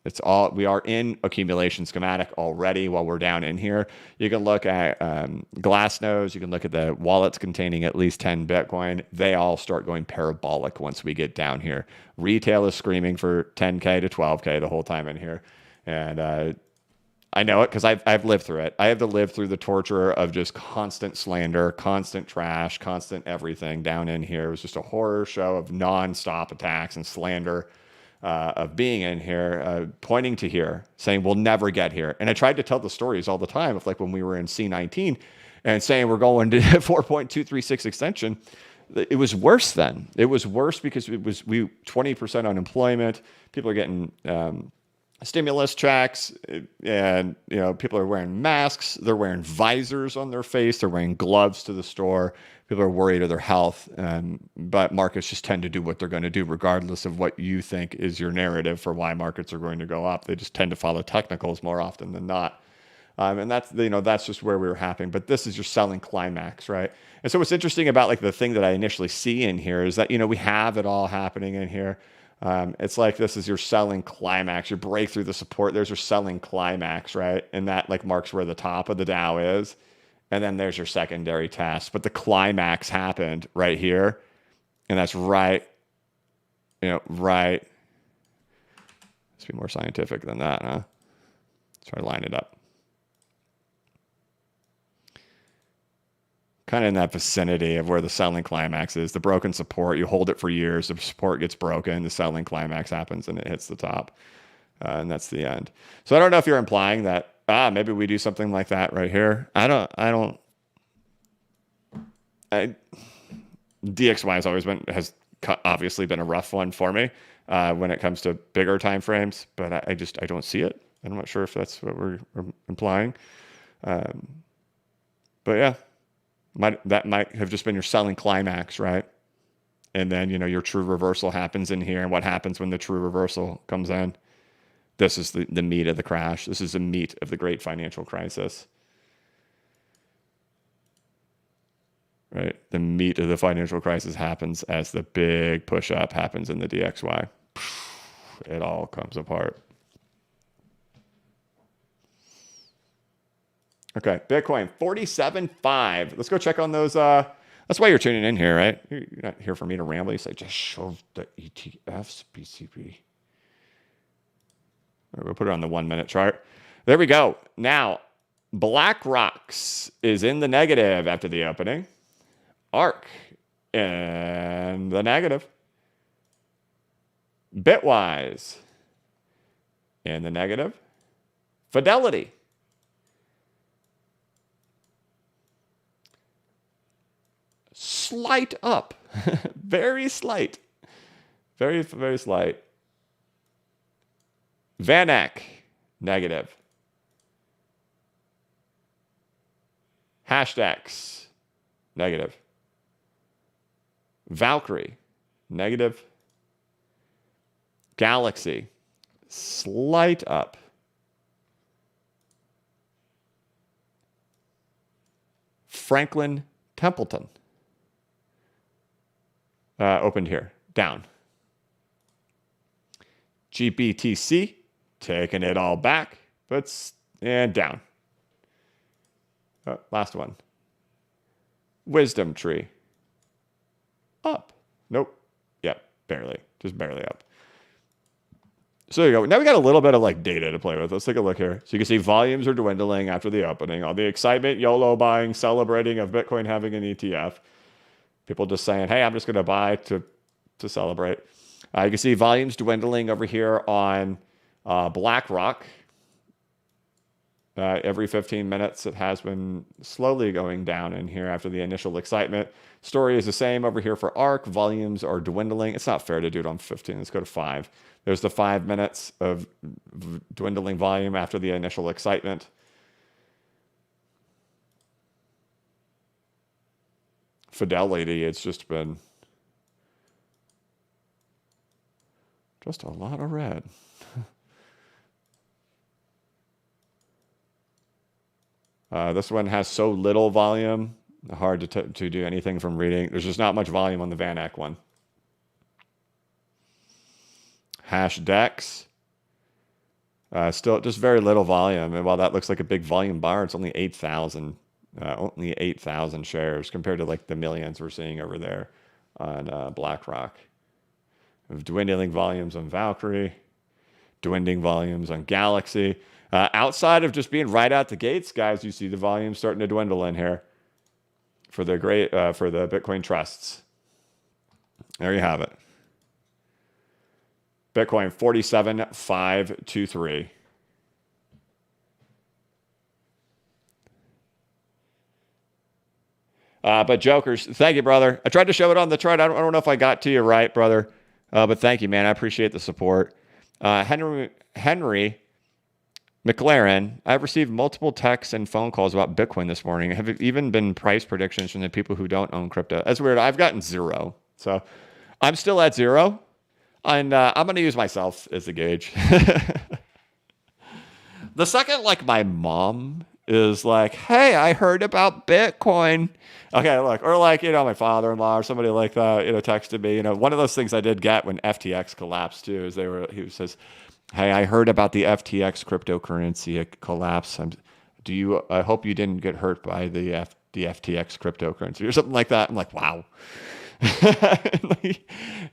[SPEAKER 2] It's all, we are in accumulation schematic already while we're down in here. You can look at Glassnode. You can look at the wallets containing at least 10 Bitcoin. They all start going parabolic once we get down here. Retail is screaming for 10K to 12K the whole time in here. And I know it because I've lived through it. I have to live through the torture of just constant slander, constant trash, constant everything down in here. It was just a horror show of nonstop attacks and slander. Of being in here, pointing to here, saying we'll never get here. And I tried to tell the stories all the time of like when we were in C19 and saying we're going to 4.236 extension. It was worse then. It was worse because it was 20% unemployment. People are getting stimulus checks, and people are wearing masks. They're wearing visors on their face. They're wearing gloves to the store. People are worried of their health, but markets just tend to do what they're going to do, regardless of what you think is your narrative for why markets are going to go up. They just tend to follow technicals more often than not, and that's just where we were happening. But this is your selling climax, right? And so what's interesting about like the thing that I initially see in here is that we have it all happening in here. It's like this is your selling climax. You break through the support. There's your selling climax, right? And that like marks where the top of the Dow is. And then there's your secondary test. But the climax happened right here. And that's right. Right. Let's be more scientific than that, huh? Let's try to line it up. Kind of in that vicinity of where the selling climax is. The broken support, you hold it for years. The support gets broken. The selling climax happens and it hits the top. And that's the end. So I don't know if you're implying that, maybe we do something like that right here. DXY has obviously been a rough one for me when it comes to bigger time frames, but I don't see it. I'm not sure if that's what we're implying. But yeah, that might have just been your selling climax, right? And then, your true reversal happens in here. And what happens when the true reversal comes in? This is the meat of the crash. This is the meat of the great financial crisis. Right? The meat of the financial crisis happens as the big push up happens in the DXY. It all comes apart. Okay, Bitcoin 47.5. Let's go check on those. That's why you're tuning in here, right? You're not here for me to ramble. You say just show the ETFs, BCB. We'll put it on the 1 minute chart. There we go. Now, BlackRock's is in the negative after the opening. ARK in the negative. Bitwise in the negative. Fidelity slight up. Very slight. Very, very slight. VanEck, negative. Hashdex, negative. Valkyrie, negative. Galaxy, slight up. Franklin Templeton, opened here, down. GBTC, taking it all back, and down. Last one. Wisdom Tree, up. Nope. Yep, barely. Just barely up. So there you go. Now we got a little bit of like data to play with. Let's take a look here. So you can see volumes are dwindling after the opening. All the excitement, YOLO buying, celebrating of Bitcoin having an ETF. People just saying, hey, I'm just going to buy to celebrate. You can see volumes dwindling over here on BlackRock. Every 15 minutes, it has been slowly going down in here after the initial excitement. Story is the same over here for ARK. Volumes are dwindling. It's not fair to do it on 15. Let's go to 5. There's the 5 minutes of dwindling volume after the initial excitement. Fidelity, it's just been just a lot of red. This one has so little volume, hard to do anything from reading. There's just not much volume on the VanEck one. Hashdex, still just very little volume. And while that looks like a big volume bar, it's only 8,000 shares compared to like the millions we're seeing over there on BlackRock. Dwindling volumes on Valkyrie, dwindling volumes on Galaxy. Outside of just being right out the gates, guys, you see the volume starting to dwindle in here for the for the Bitcoin trusts. There you have it. Bitcoin 47,523. But Jokers, thank you, brother. I tried to show it on the chart. I don't know if I got to you right, brother. But thank you, man. I appreciate the support. Henry McLaren, I've received multiple texts and phone calls about Bitcoin this morning. Have even been price predictions from the people who don't own crypto. That's weird. I've gotten 0. So I'm still at 0. And I'm going to use myself as the gauge. The second, like, my mom is like, hey, I heard about Bitcoin. Okay, look, or like, my father-in-law or somebody like that, texted me. One of those things I did get when FTX collapsed too is he says, hey, I heard about the FTX cryptocurrency collapse. I hope you didn't get hurt by the FTX cryptocurrency or something like that. I'm like, wow.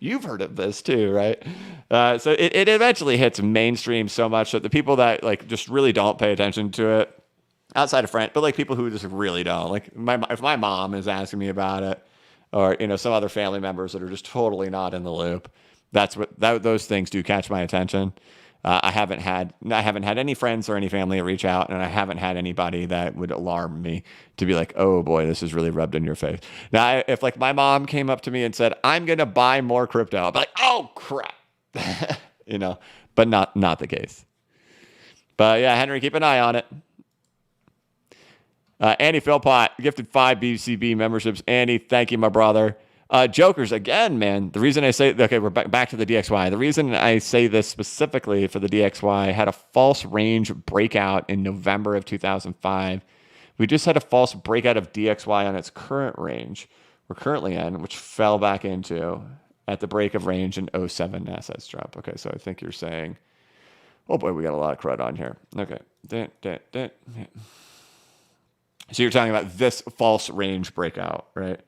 [SPEAKER 2] You've heard of this too, right? So it eventually hits mainstream so much that the people that like just really don't pay attention to it, outside of friends, but like people who just really don't, like if my mom is asking me about it, or some other family members that are just totally not in the loop, those things do catch my attention. I haven't had any friends or any family reach out, and I haven't had anybody that would alarm me to be like, oh boy, this is really rubbed in your face. Now, if like my mom came up to me and said, I'm going to buy more crypto, I'd be like, oh crap, but not the case. But yeah, Henry, keep an eye on it. Andy Philpott gifted 5 BCB memberships. Andy, thank you, my brother. Jokers, again, man, the reason I say, okay, we're back to the DXY. The reason I say this specifically for the DXY, had a false range breakout in November of 2005. We just had a false breakout of DXY on its current range we're currently in, which fell back into at the break of range in 07 assets drop. Okay, so I think you're saying, oh boy, we got a lot of crud on here. Okay. So you're talking about this false range breakout, right?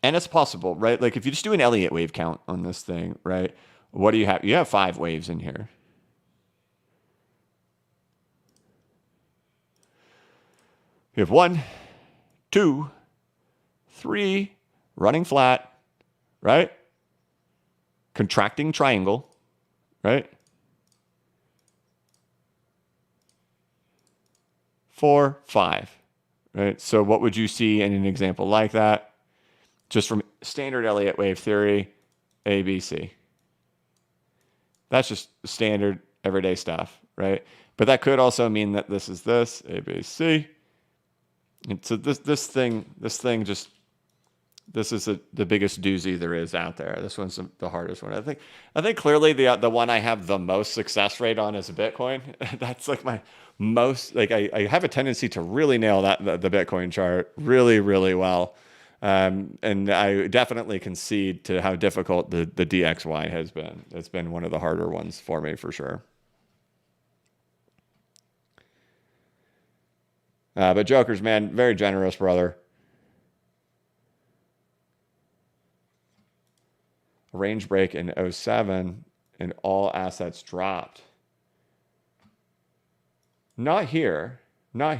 [SPEAKER 2] And it's possible, right? Like if you just do an Elliott wave count on this thing, right? What do you have? You have 5 waves in here. You have 1, 2, 3, running flat, right? Contracting triangle, right? 4, 5, right? So what would you see in an example like that? Just from standard Elliott wave theory, A, B, C. That's just standard everyday stuff, right? But that could also mean that this is this, A, B, C. And so this thing just, this is the biggest doozy there is out there. This one's the hardest one. I think clearly the one I have the most success rate on is Bitcoin. That's like my most, like I have a tendency to really nail the Bitcoin chart really, really well. And I definitely concede to how difficult the DXY has been. It's been one of the harder ones for me for sure. But Jokers, man, very generous, brother. Range break in 07 and all assets dropped. Not here, not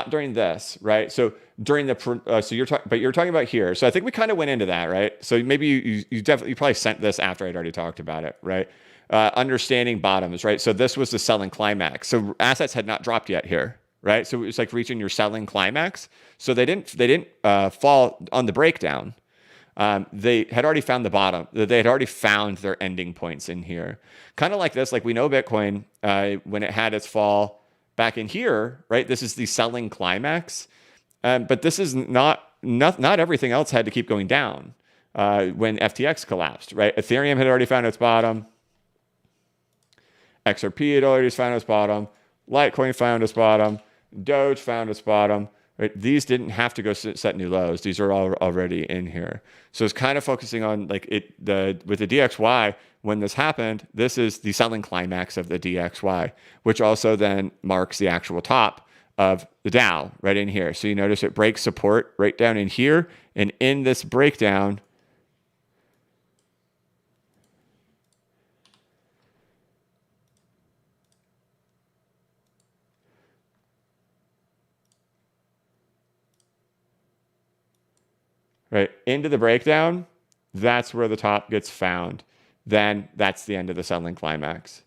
[SPEAKER 2] during this, right? So during the you're talking about here. So I think we kind of went into that, right? So maybe you probably sent this after I'd already talked about it, right? Understanding bottoms, right? So this was the selling climax. So assets had not dropped yet here, right? So it was like reaching your selling climax. So they didn't fall on the breakdown. They had already found the bottom. They had already found their ending points in here. Kind of like this, like we know Bitcoin, when it had its fall back in here, right? This is the selling climax. But this is not everything else had to keep going down when FTX collapsed, right? Ethereum had already found its bottom. XRP had already found its bottom. Litecoin found its bottom. Doge found its bottom. Right? These didn't have to go set new lows. These are all already in here. So it's kind of focusing on like with the DXY, when this happened, this is the selling climax of the DXY, which also then marks the actual top of the Dow right in here. So you notice it breaks support right down in here. And in this breakdown, right into the breakdown, that's where the top gets found. Then that's the end of the selling climax.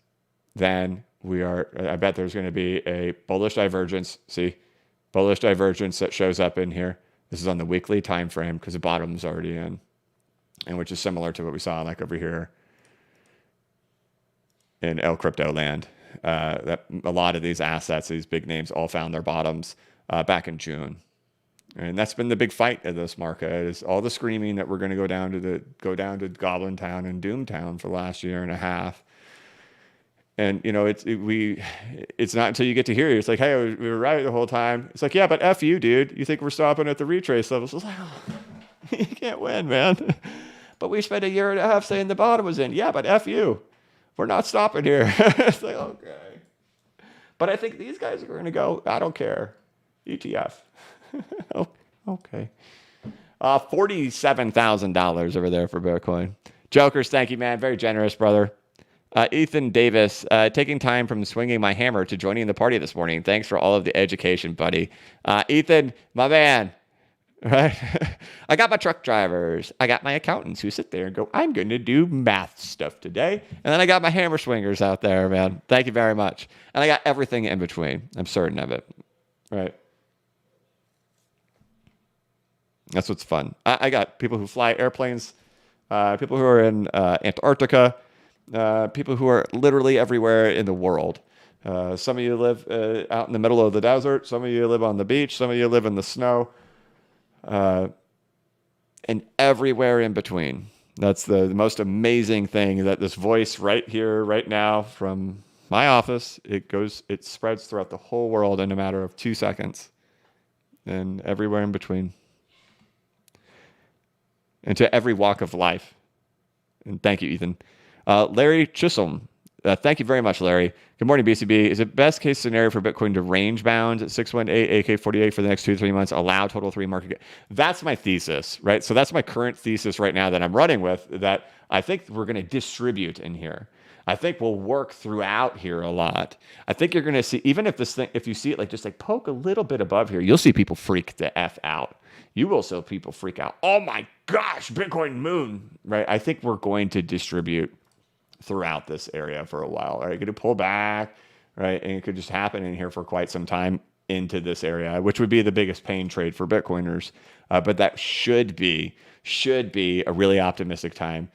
[SPEAKER 2] Then I bet there's going to be a bullish divergence. See, bullish divergence that shows up in here. This is on the weekly time frame because the bottom's already in, and which is similar to what we saw like over here in El Crypto land. That a lot of these assets, these big names, all found their bottoms back in June. And that's been the big fight of this market, is all the screaming that we're going to go down to Goblin Town and Doom Town for the last year and a half. And you know, it's not until you get to here, it's like, hey, we were right the whole time. It's like, yeah, but F you, dude. You think we're stopping at the retrace levels? It's like, oh, you can't win, man. But we spent a year and a half saying the bottom was in. Yeah, but F you. We're not stopping here. It's like, okay. But I think these guys are going to go, I don't care. ETF. Okay. $47,000 over there for Bitcoin. Jokers, thank you, man. Very generous, brother. Ethan Davis, taking time from swinging my hammer to joining the party this morning. Thanks for all of the education, buddy. Ethan, my man. Right? I got my truck drivers. I got my accountants who sit there and go, I'm going to do math stuff today. And then I got my hammer swingers out there, man. Thank you very much. And I got everything in between. I'm certain of it. Right? That's what's fun. I got people who fly airplanes, people who are in Antarctica, people who are literally everywhere in the world. Some of you live out in the middle of the desert. Some of you live on the beach. Some of you live in the snow. And everywhere in between. That's the most amazing thing, that this voice right here, right now from my office, it spreads throughout the whole world in a matter of 2 seconds. And everywhere in between. And to every walk of life. And thank you, Ethan. Larry Chisholm. Thank you very much, Larry. Good morning, BCB. Is it best case scenario for Bitcoin to range bound at 618 AK48 for the next 2 to 3 months? Allow total 3 market. That's my thesis, right? So that's my current thesis right now that I'm running with. That I think we're going to distribute in here. I think we'll work throughout here a lot. I think you're going to see, even if this thing, if you see it like just like poke a little bit above here, you'll see people freak the F out. You will see people freak out. Oh my gosh, Bitcoin moon, right? I think we're going to distribute throughout this area for a while. Right, it could pull back, right, and it could just happen in here for quite some time into this area, which would be the biggest pain trade for Bitcoiners. But that should be a really optimistic time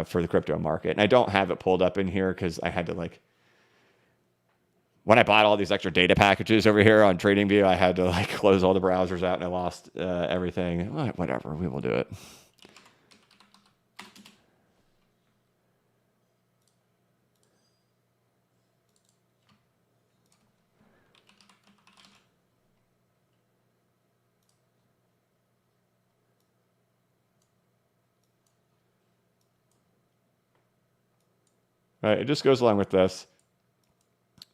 [SPEAKER 2] for the crypto market. And I don't have it pulled up in here because I had to like, when I bought all these extra data packages over here on TradingView, I had to like close all the browsers out and I lost everything. Whatever, we will do it. Right, it just goes along with this.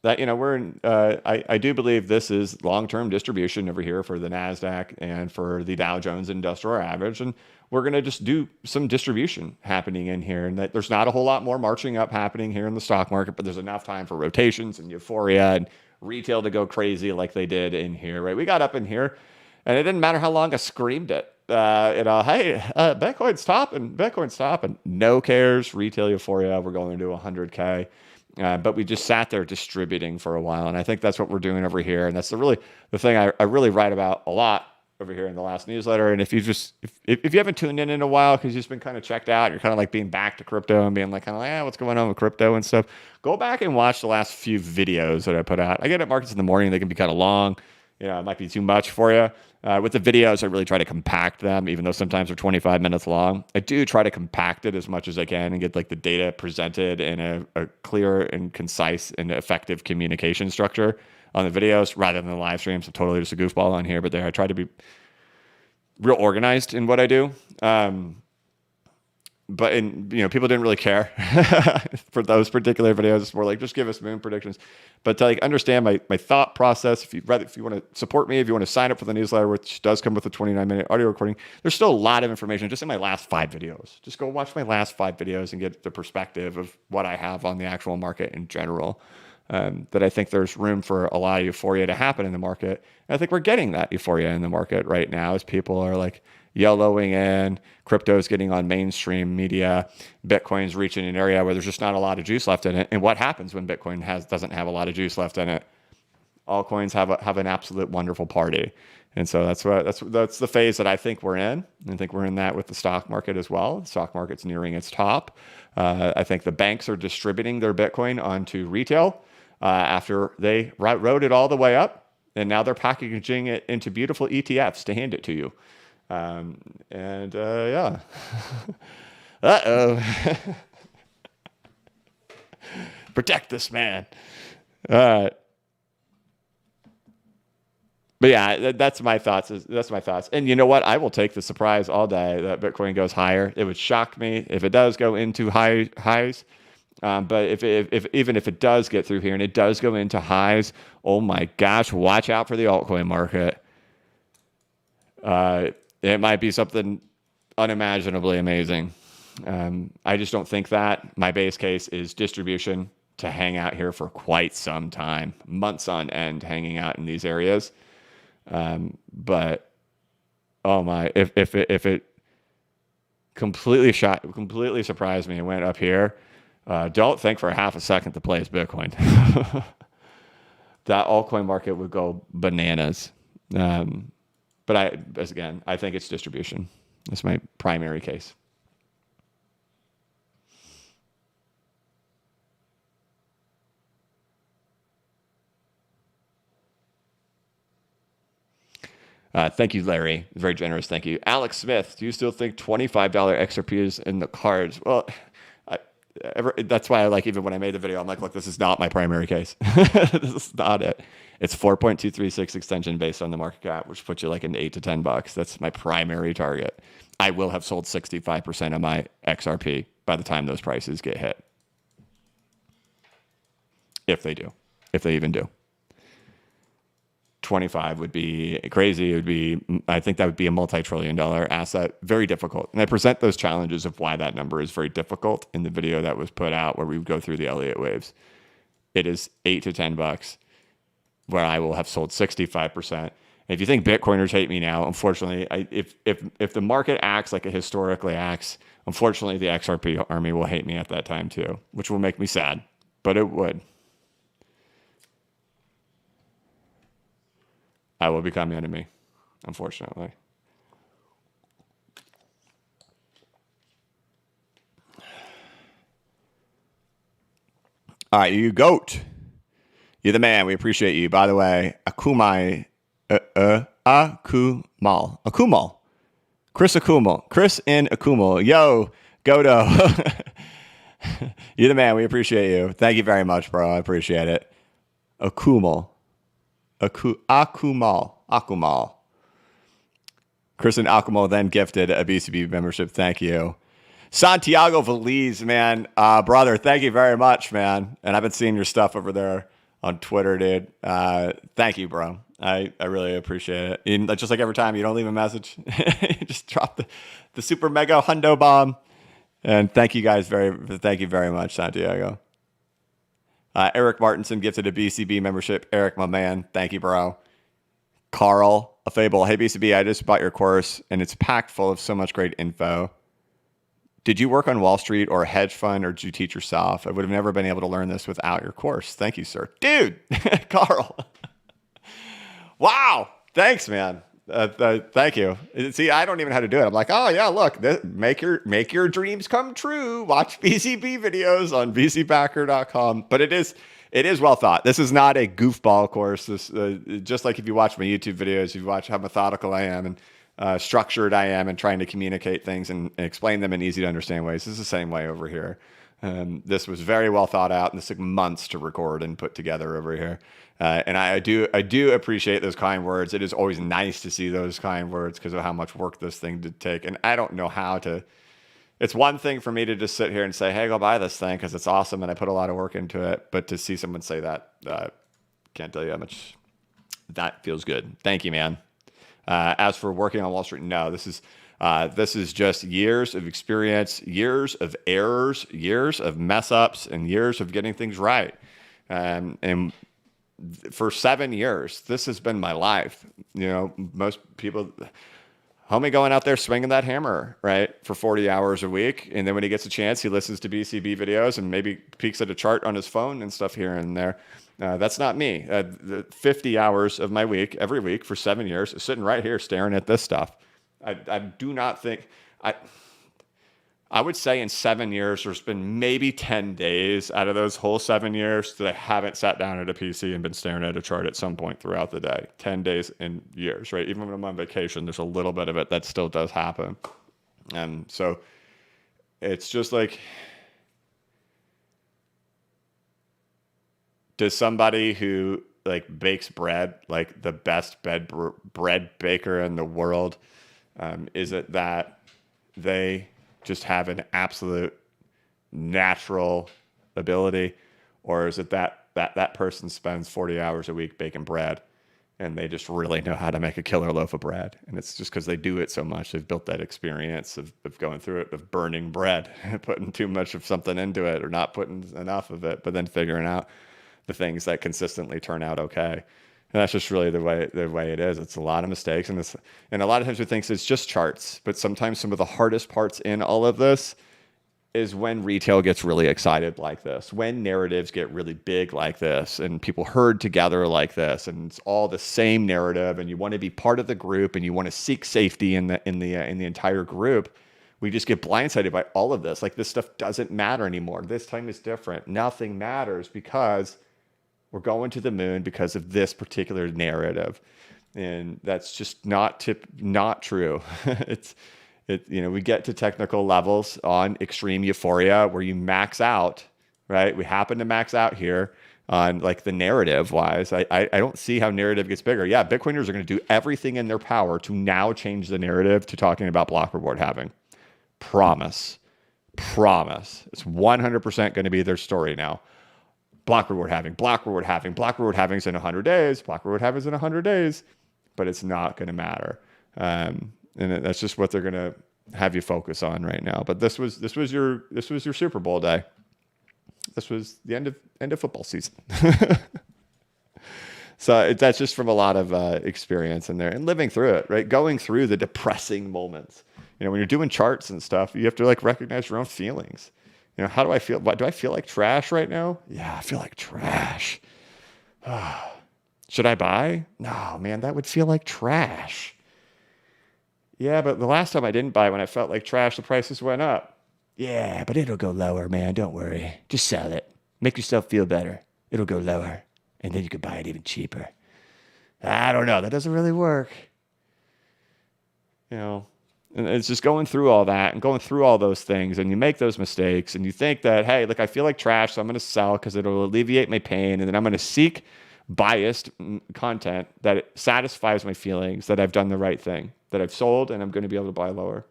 [SPEAKER 2] That, you know, we're in, I do believe this is long-term distribution over here for the NASDAQ and for the Dow Jones Industrial Average. And we're going to just do some distribution happening in here. And that there's not a whole lot more marching up happening here in the stock market, but there's enough time for rotations and euphoria and retail to go crazy like they did in here, right? We got up in here and it didn't matter how long I screamed it. Hey, Bitcoin's topping. No cares, retail euphoria. We're going to 100K. But we just sat there distributing for a while. And I think that's what we're doing over here. And that's the thing I really write about a lot over here in the last newsletter. And if you haven't tuned in a while, because you've just been kind of checked out, you're kind of like being back to crypto and being like, kind of like, what's going on with crypto and stuff. Go back and watch the last few videos that I put out. I get at markets in the morning. They can be kind of long. You know, it might be too much for you. With the videos, I really try to compact them, even though sometimes they're 25 minutes long. I do try to compact it as much as I can and get like the data presented in a clear and concise and effective communication structure on the videos rather than the live streams. I'm totally just a goofball on here, but there I try to be real organized in what I do. But people didn't really care for those particular videos. It's more like, just give us moon predictions. But to like understand my thought process, if you want to support me, if you want to sign up for the newsletter, which does come with a 29-minute audio recording, there's still a lot of information just in my last 5 videos. Just go watch my last 5 videos and get the perspective of what I have on the actual market in general. That I think there's room for a lot of euphoria to happen in the market. And I think we're getting that euphoria in the market right now as people are like YOLOing in, crypto's getting on mainstream media, Bitcoin's reaching an area where there's just not a lot of juice left in it. And what happens when Bitcoin doesn't have a lot of juice left in it? Altcoins have an absolute wonderful party. And so that's the phase that I think we're in. I think we're in that with the stock market as well. The stock market's nearing its top. I think the banks are distributing their Bitcoin onto retail after they rode it all the way up. And now they're packaging it into beautiful ETFs to hand it to you. Yeah. Uh-oh. Protect this man. But yeah, that's my thoughts. And you know what? I will take the surprise all day that Bitcoin goes higher. It would shock me if it does go into highs. But even if it does get through here and it does go into highs, oh my gosh, watch out for the altcoin market. It might be something unimaginably amazing. I just don't think that. My base case is distribution to hang out here for quite some time, months on end, hanging out in these areas. But oh my, if it completely surprised me and went up here, don't think for half a second to place Bitcoin. That altcoin market would go bananas. But I think it's distribution. That's my primary case. Thank you, Larry. Very generous. Thank you. Alex Smith, do you still think $25 XRP is in the cards? Well, that's why I like, even when I made the video, I'm like, look, this is not my primary case. This is not it. It's 4.236 extension based on the market cap, which puts you like in $8 to $10. That's my primary target. I will have sold 65% of my XRP by the time those prices get hit. if they do, if they even do. 25 would be crazy. It would be, I think that would be a multi-trillion-dollar asset. Very difficult. And I present those challenges of why that number is very difficult in the video that was put out where we go through the Elliott waves. It is $8 to $10 where I will have sold 65%. And if you think Bitcoiners hate me now, unfortunately, if the market acts like it historically acts, unfortunately, the XRP army will hate me at that time too, which will make me sad, but it would. I will become enemy, unfortunately.
[SPEAKER 1] All right, you goat. You're the man. We appreciate you. By the way, Akumal. Chris Akumal. Chris in Akumal. Yo, Godo. You're the man. We appreciate you. Thank you very much, bro. I appreciate it. Akumal. Akumal. Chris and Akumal then gifted a BCB membership. Thank you. Santiago Veliz, man. Brother, thank you very much, man. And I've been seeing your stuff over there on Twitter, dude. Thank you, bro. I really appreciate it. And just like every time, you don't leave a message. You just drop the super mega hundo bomb. And thank you very much, Santiago. Eric Martinson gifted a BCB membership. Eric, my man. Thank you, bro. Carl, a fable. Hey, BCB, I just bought your course, and it's packed full of so much great info. Did you work on Wall Street or a hedge fund, or did you teach yourself? I would have never been able to learn this without your course. Thank you, sir. Dude, Carl. Wow. Thanks, man. Thank you. See, I don't even know how to do it. I'm like, oh yeah, look, make your dreams come true. Watch BCB videos on VCbacker.com. But it is well thought. This is not a goofball course. This just like if you watch my YouTube videos, you watch how methodical I am and structured I am in trying to communicate things and explain them in easy to understand ways. This is the same way over here. This was very well thought out, and this took months to record and put together over here. And I do appreciate those kind words. It is always nice to see those kind words because of how much work this thing did take. And I don't know how to. It's one thing for me to just sit here and say, "Hey, go buy this thing because it's awesome," and I put a lot of work into it. But to see someone say that, can't tell you how much that feels good. Thank you, man. As for working on Wall Street, no, this is just years of experience, years of errors, years of mess ups, and years of getting things right. And for 7 years, this has been my life. You know, most people, homie going out there swinging that hammer, right, for 40 hours a week. And then when he gets a chance, he listens to BCB videos and maybe peeks at a chart on his phone and stuff here and there. That's not me. The 50 hours of my week, every week for 7 years, is sitting right here staring at this stuff. I do not think, I would say in 7 years, there's been maybe 10 days out of those whole 7 years that I haven't sat down at a PC and been staring at a chart at some point throughout the day. 10 days in years, right? Even when I'm on vacation, there's a little bit of it that still does happen. And so it's just like, does somebody who like bakes bread, like the best bread baker in the world, is it that they just have an absolute natural ability, or is it that person spends 40 hours a week baking bread and they just really know how to make a killer loaf of bread? And it's just because they do it so much. They've built that experience of going through it, of burning bread, putting too much of something into it or not putting enough of it, but then figuring out the things that consistently turn out okay. And that's just really the way it is. It's a lot of mistakes, and a lot of times we think it's just charts. But sometimes some of the hardest parts in all of this is when retail gets really excited like this, when narratives get really big like this, and people herd together like this, and it's all the same narrative, and you want to be part of the group, and you want to seek safety in the entire group. We just get blindsided by all of this. Like, this stuff doesn't matter anymore. This time is different. Nothing matters because we're going to the moon because of this particular narrative. And that's just not true. We get to technical levels on extreme euphoria where you max out, right? We happen to max out here on like the narrative wise. I don't see how narrative gets bigger. Yeah, Bitcoiners are going to do everything in their power to now change the narrative to talking about block reward halving. Promise. It's 100% going to be their story now.
[SPEAKER 2] block reward halving, block reward halving, block reward halving's in 100 days, block reward halving's in 100 days, but it's not going to matter. And that's just what they're going to have you focus on right now. But this was your Super Bowl day. This was the end of football season. So that's just from a lot of experience in there and living through it, right? Going through the depressing moments. You know, when you're doing charts and stuff, you have to like recognize your own feelings. You know, how do I feel? Do I feel like trash right now? Yeah, I feel like trash. Should I buy? No, man, that would feel like trash. Yeah, but the last time I didn't buy when I felt like trash, the prices went up. Yeah, but it'll go lower, man. Don't worry. Just sell it. Make yourself feel better. It'll go lower. And then you could buy it even cheaper. I don't know. That doesn't really work. You know, and it's just going through all that and going through all those things. And you make those mistakes and you think that, hey, look, I feel like trash, so I'm going to sell because it'll alleviate my pain. And then I'm going to seek biased content that satisfies my feelings that I've done the right thing, that I've sold and I'm going to be able to buy lower.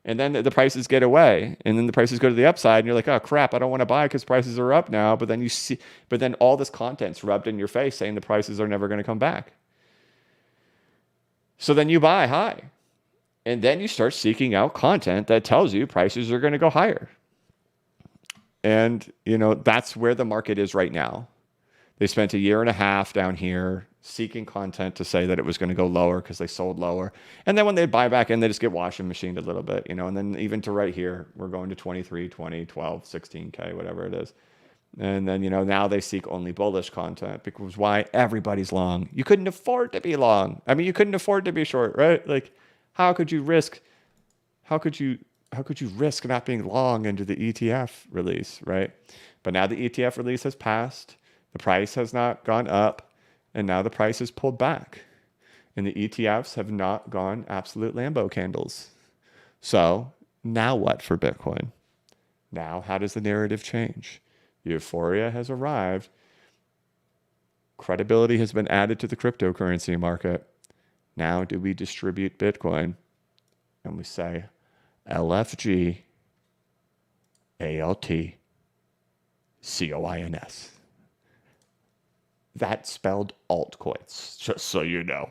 [SPEAKER 2] And then the prices get away, and then the prices go to the upside, and you're like, oh crap, I don't want to buy because prices are up now. But then all this content's rubbed in your face saying the prices are never going to come back. So then you buy high, and then you start seeking out content that tells you prices are going to go higher. And you know, that's where the market is right now. They spent a year and a half down here seeking content to say that it was going to go lower because they sold lower. And then when they buy back in, they just get washing machined a little bit, you know, and then even to right here, we're going to 23, 20, 12, 16K, whatever it is. And then, you know, now they seek only bullish content because why? Everybody's long. You couldn't afford to be long. I mean, you couldn't afford to be short, right? Like, how could you risk not being long into the ETF release, right? But now the ETF release has passed. The price has not gone up, and now the price is pulled back. And the ETFs have not gone absolute Lambo candles. So now what for Bitcoin? Now, how does the narrative change? Euphoria has arrived. Credibility has been added to the cryptocurrency market. Now do we distribute Bitcoin? And we say LFG, ALT, COINS. That spelled altcoins, just so you know.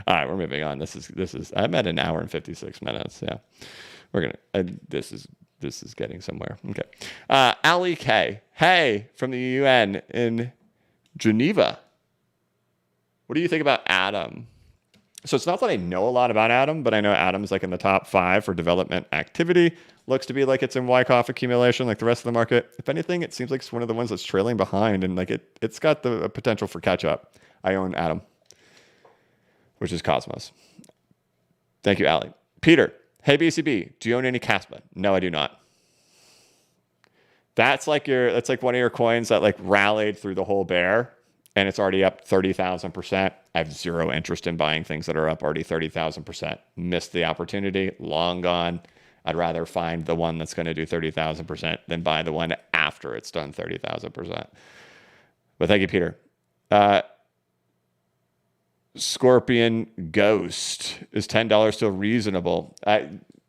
[SPEAKER 2] All right, we're moving on. This is. I'm at an hour and 56 minutes. Yeah, we're gonna. This is getting somewhere. Okay. Ali K. Hey, from the UN in Geneva. What do you think about Atom? So it's not that I know a lot about Atom, but I know Atom is like in the top 5 for development activity. Looks to be like it's in Wyckoff accumulation like the rest of the market. If anything, it seems like it's one of the ones that's trailing behind, and like it's got the potential for catch up. I own Atom, which is Cosmos. Thank you, Ali. Peter, hey BCB, do you own any Caspa? No, I do not. That's like one of your coins that like rallied through the whole bear, and it's already up 30,000%. I have zero interest in buying things that are up already 30,000%. Missed the opportunity, long gone. I'd rather find the one that's going to do 30,000% than buy the one after it's done 30,000%. But thank you, Peter. Scorpion Ghost, is $10 still reasonable?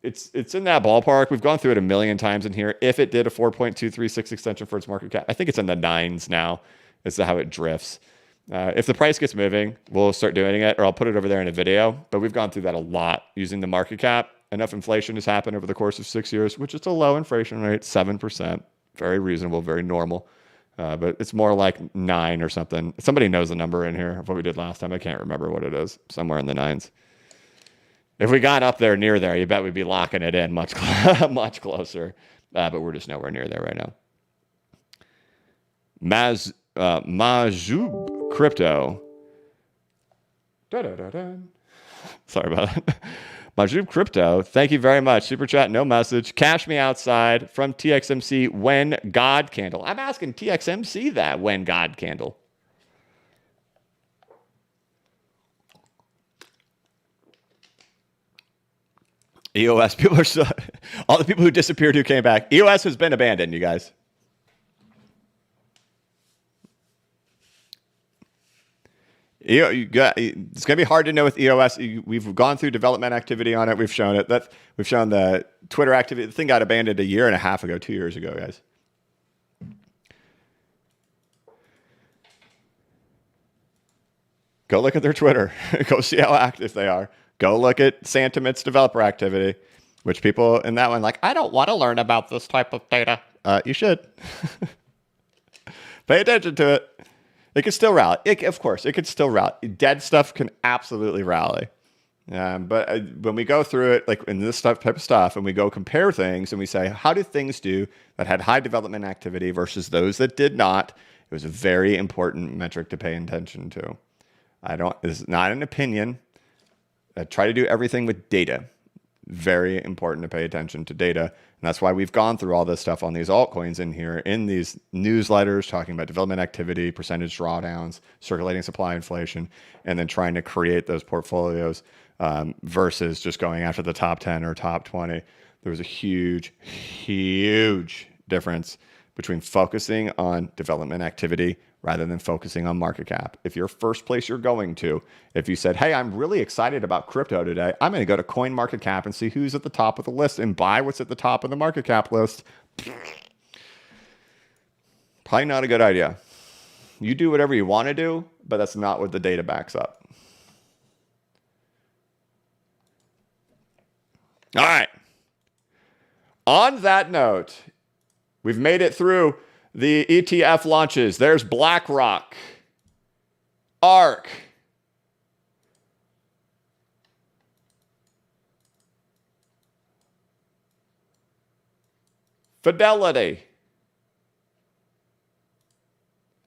[SPEAKER 2] It's in that ballpark. We've gone through it a million times in here. If it did a 4.236 extension for its market cap, I think it's in the 9s now. As to how it drifts. If the price gets moving, we'll start doing it, or I'll put it over there in a video. But we've gone through that a lot using the market cap. Enough inflation has happened over the course of 6 years, which is a low inflation rate, 7%. Very reasonable, very normal. But it's more like 9 or something. Somebody knows the number in here of what we did last time. I can't remember what it is. Somewhere in the 9s. If we got up there near there, you bet we'd be locking it in much closer. But we're just nowhere near there right now. Majub Crypto. Sorry about that. Majub Crypto, thank you very much. Super chat, no message. Cash me outside from TXMC when God candle. I'm asking TXMC that when God candle. EOS, people are still, all the people who disappeared who came back. EOS has been abandoned, you guys. It's going to be hard to know with EOS. We've gone through development activity on it. We've shown it. We've shown the Twitter activity. The thing got abandoned 1.5 years ago, 2 years ago, guys. Go look at their Twitter. Go see how active they are. Go look at Santiment's developer activity, which people in that one like, I don't want to learn about this type of data. You should. Pay attention to it. It can still rally. Of course, it could still rally. Dead stuff can absolutely rally. But when we go through it, like in this type of stuff, and we go compare things and we say, how do things do that had high development activity versus those that did not? It was a very important metric to pay attention to. This is not an opinion. I try to do everything with data. Very important to pay attention to data. And that's why we've gone through all this stuff on these altcoins in here, in these newsletters, talking about development activity, percentage drawdowns, circulating supply inflation, and then trying to create those portfolios versus just going after the top 10 or top 20. There was a huge, huge difference between focusing on development activity rather than focusing on market cap. If your first place you're going to, if you said, hey, I'm really excited about crypto today, I'm going to go to CoinMarketCap and see who's at the top of the list and buy what's at the top of the market cap list. Probably not a good idea. You do whatever you want to do, but that's not what the data backs up. All right. On that note, we've made it through the ETF launches. There's BlackRock, ARK, Fidelity,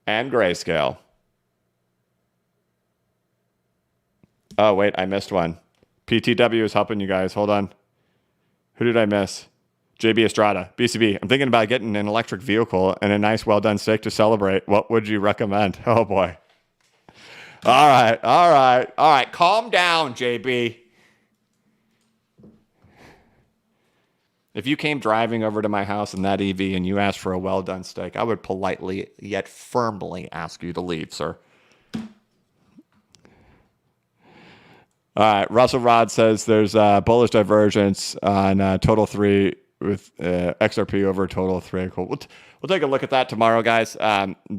[SPEAKER 2] and Grayscale. Oh, wait, I missed one. PTW is helping you guys. Hold on. Who did I miss? JB Estrada, BCB. I'm thinking about getting an electric vehicle and a nice well-done steak to celebrate. What would you recommend? Oh, boy. All right. Calm down, JB. If you came driving over to my house in that EV and you asked for a well-done steak, I would politely yet firmly ask you to leave, sir. All right. Russell Rod says there's bullish divergence on total 3 with XRP over total 3. Cool. We'll take a look at that tomorrow, guys.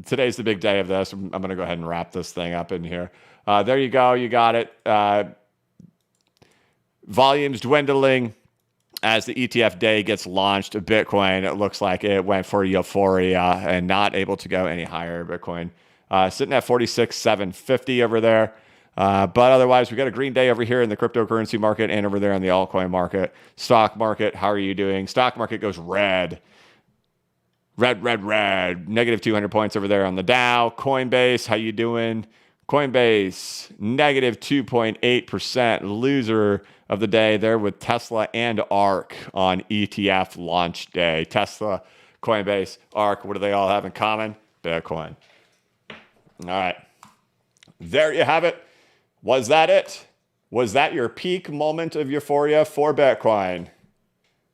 [SPEAKER 2] Today's the big day of this. I'm going to go ahead and wrap this thing up in here. There you go. You got it. Volumes dwindling as the ETF day gets launched. Bitcoin, it looks like it went for euphoria and not able to go any higher. Bitcoin sitting at 46,750 over there. But otherwise, we got a green day over here in the cryptocurrency market and over there in the altcoin market. Stock market, how are you doing? Stock market goes red. Red. Negative 200 points over there on the Dow. Coinbase, how you doing? Coinbase, negative 2.8%. Loser of the day there with Tesla and ARK on ETF launch day. Tesla, Coinbase, ARK, what do they all have in common? Bitcoin. All right. There you have it. Was that it? Was that your peak moment of euphoria for Bitcoin?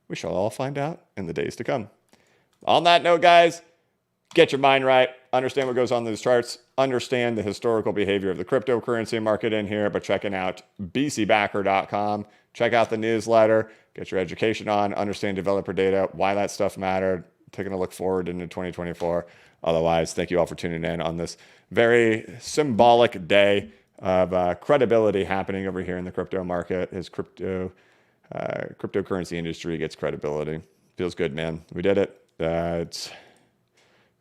[SPEAKER 2] We shall all find out in the days to come. On that note, guys, get your mind right. Understand what goes on in these charts. Understand the historical behavior of the cryptocurrency market in here by checking out bcbacker.com. Check out the newsletter. Get your education on. Understand developer data, why that stuff mattered. Taking a look forward into 2024. Otherwise, thank you all for tuning in on this very symbolic day of credibility happening over here in the crypto market. As cryptocurrency industry gets credibility. Feels good, man. We did it. It's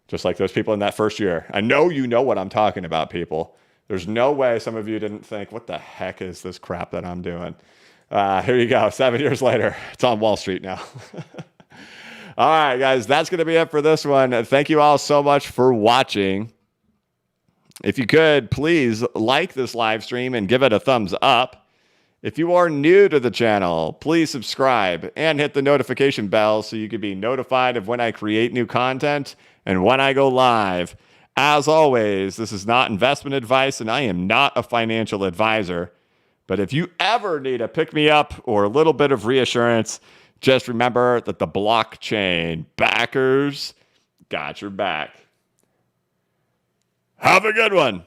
[SPEAKER 2] just like those people in that first year. I know you know what I'm talking about, people. There's no way some of you didn't think, what the heck is this crap that I'm doing? Here you go. 7 years later, it's on Wall Street now. All right, guys, that's going to be it for this one. Thank you all so much for watching. If you could, please like this live stream and give it a thumbs up. If you are new to the channel, please subscribe and hit the notification bell so you can be notified of when I create new content and when I go live. As always, this is not investment advice and I am not a financial advisor. But if you ever need a pick-me-up or a little bit of reassurance, just remember that the blockchain backers got your back. Have a good one.